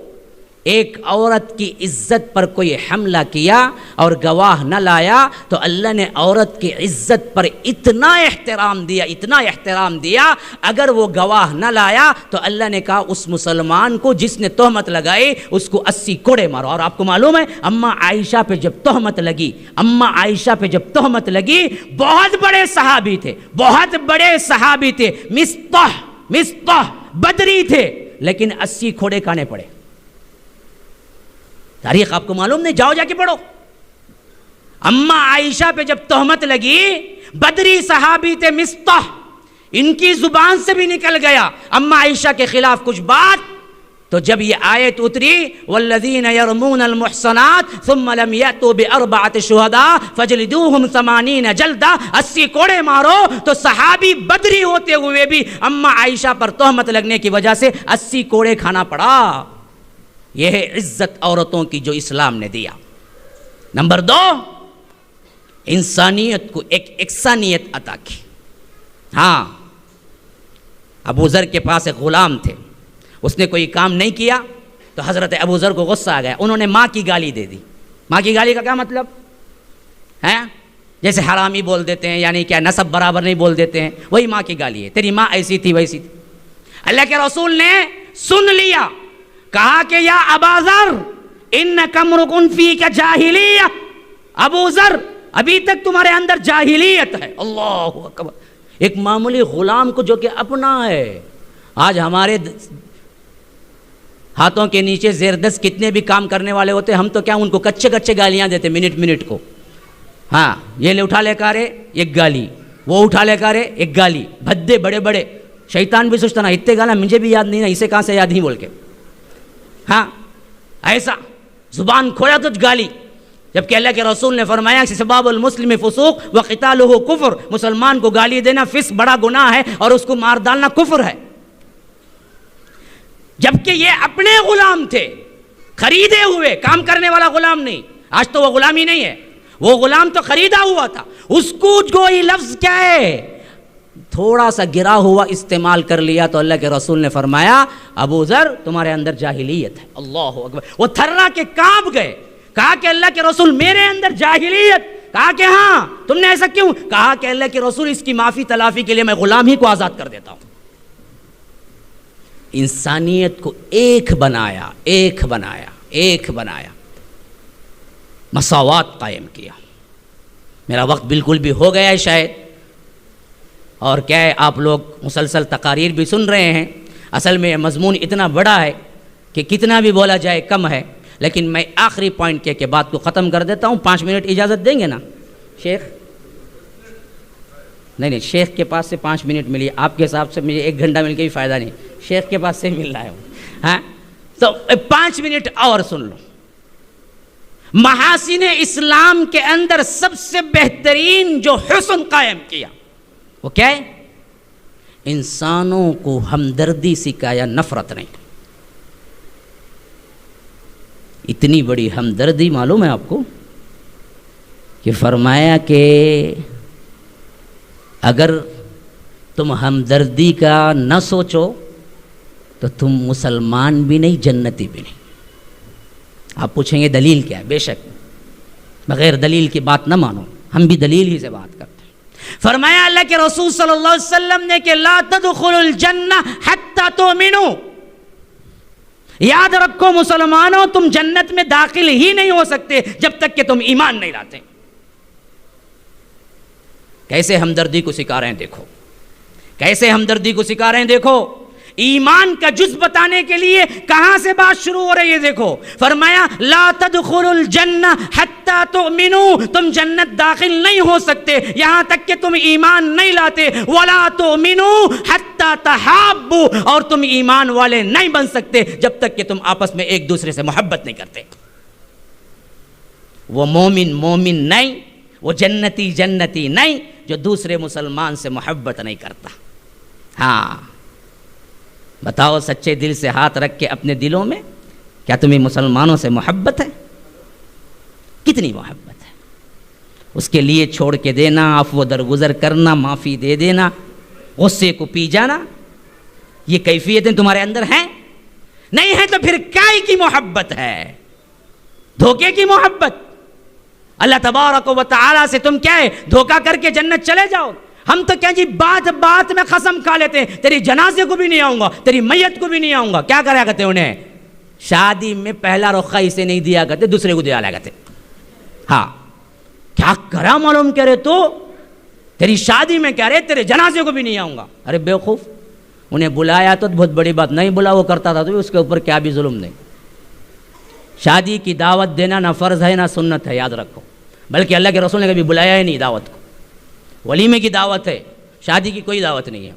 S2: ایک عورت کی عزت پر کوئی حملہ کیا اور گواہ نہ لایا تو اللہ نے عورت کی عزت پر اتنا احترام دیا, اگر وہ گواہ نہ لایا تو اللہ نے کہا اس مسلمان کو جس نے تہمت لگائی اس کو 80 کوڑے مارو. اور آپ کو معلوم ہے اماں عائشہ پہ جب تہمت لگی, بہت بڑے صحابی تھے, مصطح مصطح بدری تھے لیکن 80 گھوڑے کھانے پڑے. تاریخ آپ کو معلوم نہیں, جاؤ جا کے پڑھو. اماں عائشہ پہ جب تہمت لگی, بدری صحابی تھے مصطح, ان کی زبان سے بھی نکل گیا اماں عائشہ کے خلاف کچھ بات, تو جب یہ آیت اتری والذین یرمون المحصنات ثم لم یأتوا باربعۃ شہداء فجلدوہم 80 جلدہ, 80 کوڑے مارو, تو صحابی بدری ہوتے ہوئے بھی اماں عائشہ پر تہمت لگنے کی وجہ سے 80 کوڑے کھانا پڑا. یہ ہے عزت عورتوں کی جو اسلام نے دیا. نمبر 2, انسانیت کو ایک یکسانیت عطا کی. ہاں, ابو ذر کے پاس ایک غلام تھے, اس نے کوئی کام نہیں کیا تو حضرت ابو ذر کو غصہ آ گیا, انہوں نے ماں کی گالی دے دی. ماں کی گالی کا کیا مطلب ہے؟ جیسے حرامی بول دیتے ہیں, یعنی کیا نسب برابر نہیں بول دیتے ہیں, وہی ماں کی گالی ہے, تیری ماں ایسی تھی ویسی تھی. اللہ کے رسول نے سن لیا, کہا کہ یا ابا ذر انک امرؤ فیک جاہلیہ, ابو ذر ابھی تک تمہارے اندر جاہلیت ہے. اللہ اکبر. ایک معمولی غلام کو جو کہ اپنا ہے, آج ہمارے ہاتھوں کے نیچے زیر دست کتنے بھی کام کرنے والے ہوتے, ہم تو کیا ان کو کچے کچے گالیاں دیتے منٹ کو. ہاں, یہ لے اٹھا لے کر ایک گالی, وہ اٹھا لے کر ایک گالی, بھدے بڑے بڑے. شیطان بھی سوچتا نا اتنے گالا مجھے بھی یاد نہیں نا, اسے کہاں سے یاد نہیں بول کے. ہاں, ایسا زبان کھویا تو گالی. جبکہ اللہ کے رسول نے فرمایا کہ سباب المسلم فسوق وقتالہ کفر, مسلمان کو گالی دینا فسق بڑا گناہ ہے اور اس کو مار ڈالنا کفر ہے. جبکہ یہ اپنے غلام تھے, خریدے ہوئے, کام کرنے والا غلام نہیں. آج تو وہ غلام ہی نہیں ہے, وہ غلام تو خریدا ہوا تھا. اس کو کوئی لفظ کیا ہے, تھوڑا سا گرا ہوا استعمال کر لیا تو اللہ کے رسول نے فرمایا ابو ذر تمہارے اندر جاہلیت ہے. اللہ اکبر. وہ تھرا کے کانپ گئے, کہا کہ اللہ کے رسول میرے اندر جاہلیت. کہا کہ ہاں, تم نے ایسا کیوں؟ کہا کہ اللہ کے رسول اس کی معافی تلافی کے لیے میں غلام ہی کو آزاد کر دیتا ہوں. انسانیت کو ایک بنایا, مساوات قائم کیا. میرا وقت بالکل بھی ہو گیا ہے شاید, اور کیا ہے آپ لوگ مسلسل تقاریر بھی سن رہے ہیں. اصل میں مضمون اتنا بڑا ہے کہ کتنا بھی بولا جائے کم ہے, لیکن میں آخری پوائنٹ کے بات کو ختم کر دیتا ہوں. 5 منٹ اجازت دیں گے نا شیخ؟ نہیں, شیخ کے پاس سے 5 منٹ ملی, آپ کے حساب سے مجھے 1 گھنٹہ مل کے بھی فائدہ نہیں, شیخ کے پاس سے مل رہا ہے. ہاں, تو 5 منٹ اور سن لو. محاسن اسلام کے اندر سب سے بہترین جو حسن قائم کیا وہ کیا ہے؟ انسانوں کو ہمدردی سکھایا, نفرت نہیں. اتنی بڑی ہمدردی معلوم ہے آپ کو کہ فرمایا کہ اگر تم ہمدردی کا نہ سوچو تو تم مسلمان بھی نہیں, جنتی بھی نہیں. آپ پوچھیں گے دلیل کیا ہے؟ بے شک بغیر دلیل کی بات نہ مانو, ہم بھی دلیل ہی سے بات کرتے ہیں. فرمایا اللہ کے رسول صلی اللہ علیہ وسلم نے کہ لا تدخلوا الجنہ حتی تؤمنوا, یاد رکھو مسلمانوں تم جنت میں داخل ہی نہیں ہو سکتے جب تک کہ تم ایمان نہیں لاتے. کیسے ہمدردی کو سکھا رہے ہیں دیکھو, کیسے ہمدردی کو سکھا رہے ہیں دیکھو. ایمان کا جز بتانے کے لیے کہاں سے بات شروع ہو رہی ہے دیکھو. فرمایا لا تدخلوا الجنہ حتی تؤمنوا, تم جنت داخل نہیں ہو سکتے یہاں تک کہ تم ایمان نہیں لاتے. ولا تؤمنوا حتی تحابوا, اور تم ایمان والے نہیں بن سکتے جب تک کہ تم آپس میں ایک دوسرے سے محبت نہیں کرتے. وہ مومن نہیں, وہ جنتی نہیں جو دوسرے مسلمان سے محبت نہیں کرتا. ہاں بتاؤ سچے دل سے ہاتھ رکھ کے اپنے دلوں میں, کیا تمہیں مسلمانوں سے محبت ہے؟ کتنی محبت ہے؟ اس کے لیے چھوڑ کے دینا, عفو درگزر کرنا, معافی دے دینا, غصے کو پی جانا, یہ کیفیتیں تمہارے اندر ہیں؟ نہیں ہیں تو پھر کائی کی محبت ہے؟ دھوکے کی محبت. اللہ تبارک و تعالی سے تم کیا ہے دھوکہ کر کے جنت چلے جاؤ. ہم تو کیا جی بات میں قسم کھا لیتے ہیں, تیری جنازے کو بھی نہیں آؤں گا, تیری میت کو بھی نہیں آؤں گا. کیا کرا کرتے انہیں؟ شادی میں پہلا رخہ اسے نہیں دیا کرتے, دوسرے کو دیا کرتے. ہاں کیا کرا معلوم کہہ رہے تو تیری شادی میں کہہ رہے تیرے جنازے کو بھی نہیں آؤں گا. ارے بیوقوف, انہیں بلایا تو بہت بڑی بات، نہیں بلا وہ کرتا تھا تو اس کے اوپر کیا بھی ظلم نہیں. شادی کی دعوت دینا نہ فرض ہے نہ سنت ہے، یاد رکھو. بلکہ اللہ کے رسول نے کبھی بلایا ہی نہیں دعوت کو. ولیمے کی دعوت ہے، شادی کی کوئی دعوت نہیں ہے.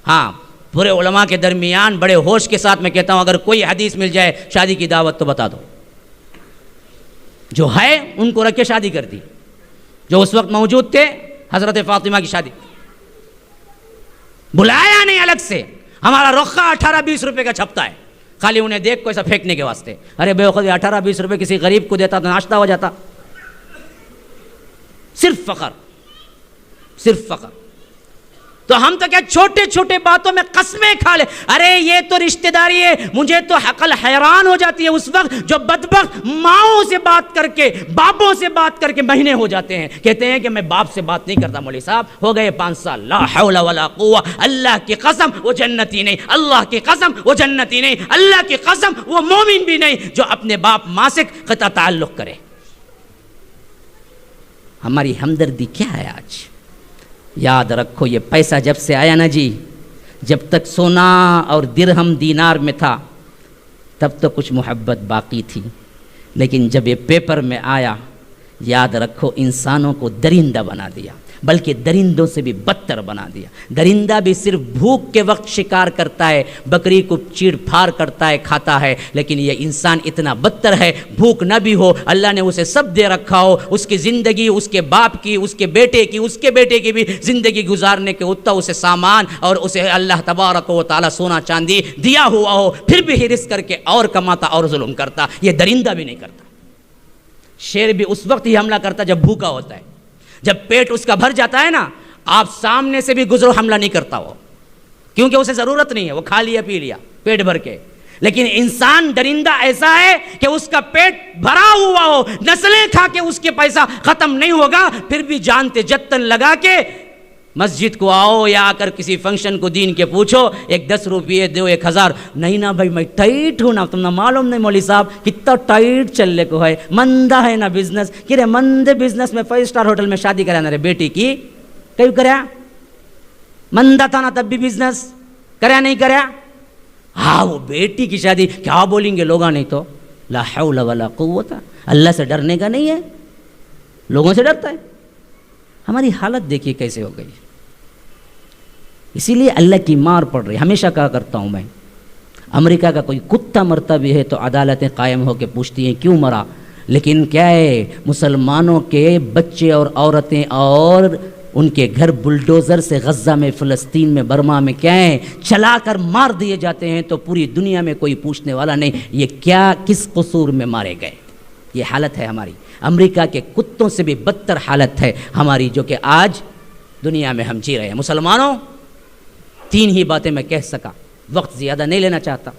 S2: ہاں پورے علماء کے درمیان بڑے ہوش کے ساتھ میں کہتا ہوں، اگر کوئی حدیث مل جائے شادی کی دعوت تو بتا دو. جو ہے ان کو رکھ کے شادی کر دی. جو اس وقت موجود تھے حضرت فاطمہ کی شادی بلایا نہیں الگ سے. ہمارا رخہ 18-20 روپے کا چھپتا ہے، خالی انہیں دیکھ کو ایسا پھینکنے کے واسطے. ارے بے وقت 18-20 روپے کسی غریب کو دیتا تو ناشتہ ہو جاتا. صرف فخر، صرف فخر. تو ہم تو کیا چھوٹے چھوٹے باتوں میں قسمیں کھا لے. ارے یہ تو رشتہ داری ہے. مجھے تو عقل حیران ہو جاتی ہے اس وقت جو بدبخت ماؤں سے بات کر کے باپوں سے بات کر کے مہینے ہو جاتے ہیں، کہتے ہیں کہ میں باپ سے بات نہیں کرتا. مولوی صاحب ہو گئے 5 سال، لا حول ولا قوہ. اللہ کی قسم وہ جنتی نہیں، اللہ کی قسم وہ جنتی نہیں، اللہ کی قسم وہ مومن بھی نہیں جو اپنے باپ ماں سے قطع تعلق کرے. ہماری ہمدردی کیا ہے آج؟ یاد رکھو یہ پیسہ جب سے آیا نا جی، جب تک سونا اور درہم دینار میں تھا تب تو کچھ محبت باقی تھی، لیکن جب یہ پیپر میں آیا یاد رکھو انسانوں کو درندہ بنا دیا، بلکہ درندوں سے بھی بدتر بنا دیا. درندہ بھی صرف بھوک کے وقت شکار کرتا ہے، بکری کو چیڑ پھاڑ کرتا ہے، کھاتا ہے، لیکن یہ انسان اتنا بدتر ہے. بھوک نہ بھی ہو، اللہ نے اسے سب دے رکھا ہو، اس کی زندگی، اس کے باپ کی، اس کے بیٹے کی، اس کے بیٹے کی بھی زندگی گزارنے کے اتنا اسے سامان اور اسے اللہ تبارک و تعالیٰ سونا چاندی دیا ہوا ہو، پھر بھی ہرس کر کے اور کماتا اور ظلم کرتا. یہ درندہ بھی نہیں کرتا. شیر بھی اس وقت ہی حملہ کرتا جب بھوکا ہوتا ہے. جب پیٹ اس کا بھر جاتا ہے نا، آپ سامنے سے بھی گزرو حملہ نہیں کرتا وہ، کیونکہ اسے ضرورت نہیں ہے، وہ کھا لیا پی لیا پیٹ بھر کے. لیکن انسان درندہ ایسا ہے کہ اس کا پیٹ بھرا ہوا ہو، نسلیں کھا کے اس کے پیسہ ختم نہیں ہوگا، پھر بھی جانتے جتن لگا کے مسجد کو آؤ یا آ کر کسی فنکشن کو دین کے پوچھو، 10 روپئے دو 1000. نہیں نا بھائی میں ٹائٹ ہوں نا، تم نہ معلوم نہیں مولوی صاحب کتنا ٹائٹ چلنے کو ہے، مندہ ہے نا بزنس. کہ رے مندے بزنس میں 5 اسٹار ہوٹل میں شادی کرا نا رے بیٹی کی، کیوں کریا؟ مندہ تھا نا تب بھی بزنس کریا نہیں کریا؟ ہاں وہ بیٹی کی شادی کیا بولیں گے لوگاں؟ نہیں تو لا حول ولا قوت. اللہ سے ڈرنے کا نہیں ہے، لوگوں سے ڈرتا ہے. ہماری حالت دیکھیے کیسے ہو گئی. اسی لیے اللہ کی مار پڑ رہی. ہمیشہ کہا کرتا ہوں میں، امریکہ کا کوئی کتا مرتا بھی ہے تو عدالتیں قائم ہو کے پوچھتی ہیں کیوں مرا، لیکن کیا ہے مسلمانوں کے بچے اور عورتیں اور ان کے گھر بلڈوزر سے غزہ میں، فلسطین میں، برما میں کیا ہے چلا کر مار دیے جاتے ہیں تو پوری دنیا میں کوئی پوچھنے والا نہیں یہ کیا کس قصور میں مارے گئے. یہ حالت ہے ہماری. امریکہ کے کتوں سے بھی بدتر حالت ہے ہماری جو کہ آج دنیا میں ہم جی رہے ہیں. مسلمانوں 3 ہی باتیں میں کہہ سکا، وقت زیادہ نہیں لینا چاہتا،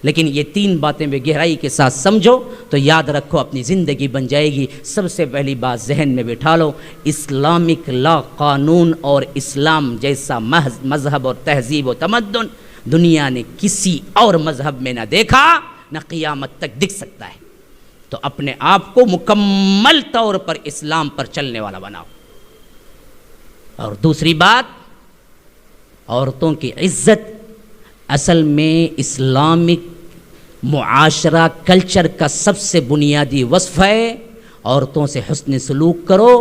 S2: لیکن یہ 3 باتیں بھی گہرائی کے ساتھ سمجھو تو یاد رکھو اپنی زندگی بن جائے گی. سب سے پہلی بات ذہن میں بٹھا لو، اسلامک لا قانون اور اسلام جیسا مذہب اور تہذیب و تمدن دنیا نے کسی اور مذہب میں نہ دیکھا، نہ قیامت تک دکھ سکتا ہے. تو اپنے آپ کو مکمل طور پر اسلام پر چلنے والا بناؤ. اور دوسری بات، عورتوں کی عزت اصل میں اسلامک معاشرہ کلچر کا سب سے بنیادی وصف ہے. عورتوں سے حسن سلوک کرو.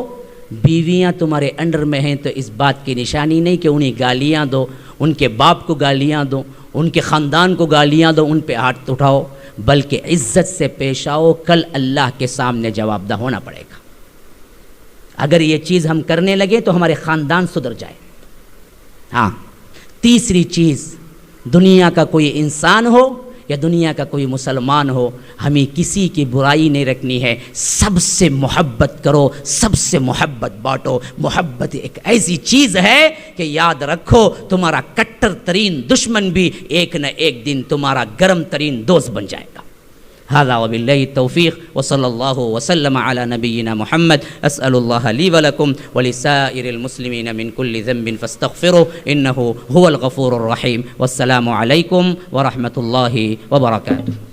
S2: بیویاں تمہارے انڈر میں ہیں تو اس بات کی نشانی نہیں کہ انہیں گالیاں دو، ان کے باپ کو گالیاں دو، ان کے خاندان کو گالیاں دو، ان پہ ہاتھ اٹھاؤ، بلکہ عزت سے پیش آؤ. کل اللہ کے سامنے جواب دہ ہونا پڑے گا. اگر یہ چیز ہم کرنے لگے تو ہمارے خاندان سدھر جائے. ہاں تیسری چیز، دنیا کا کوئی انسان ہو یا دنیا کا کوئی مسلمان ہو، ہمیں کسی کی برائی نہیں رکھنی ہے. سب سے محبت کرو، سب سے محبت بانٹو. محبت ایک ایسی چیز ہے کہ یاد رکھو تمہارا کٹر ترین دشمن بھی ایک نہ ایک دن تمہارا گرم ترین دوست بن جائے گا. هذا وبالله التوفيق وصلى الله وسلم على نبينا محمد. أسأل الله لي ولكم ولسائر المسلمين من كل ذنب فاستغفروه إنه هو الغفور الرحيم. والسلام عليكم ورحمة الله وبركاته.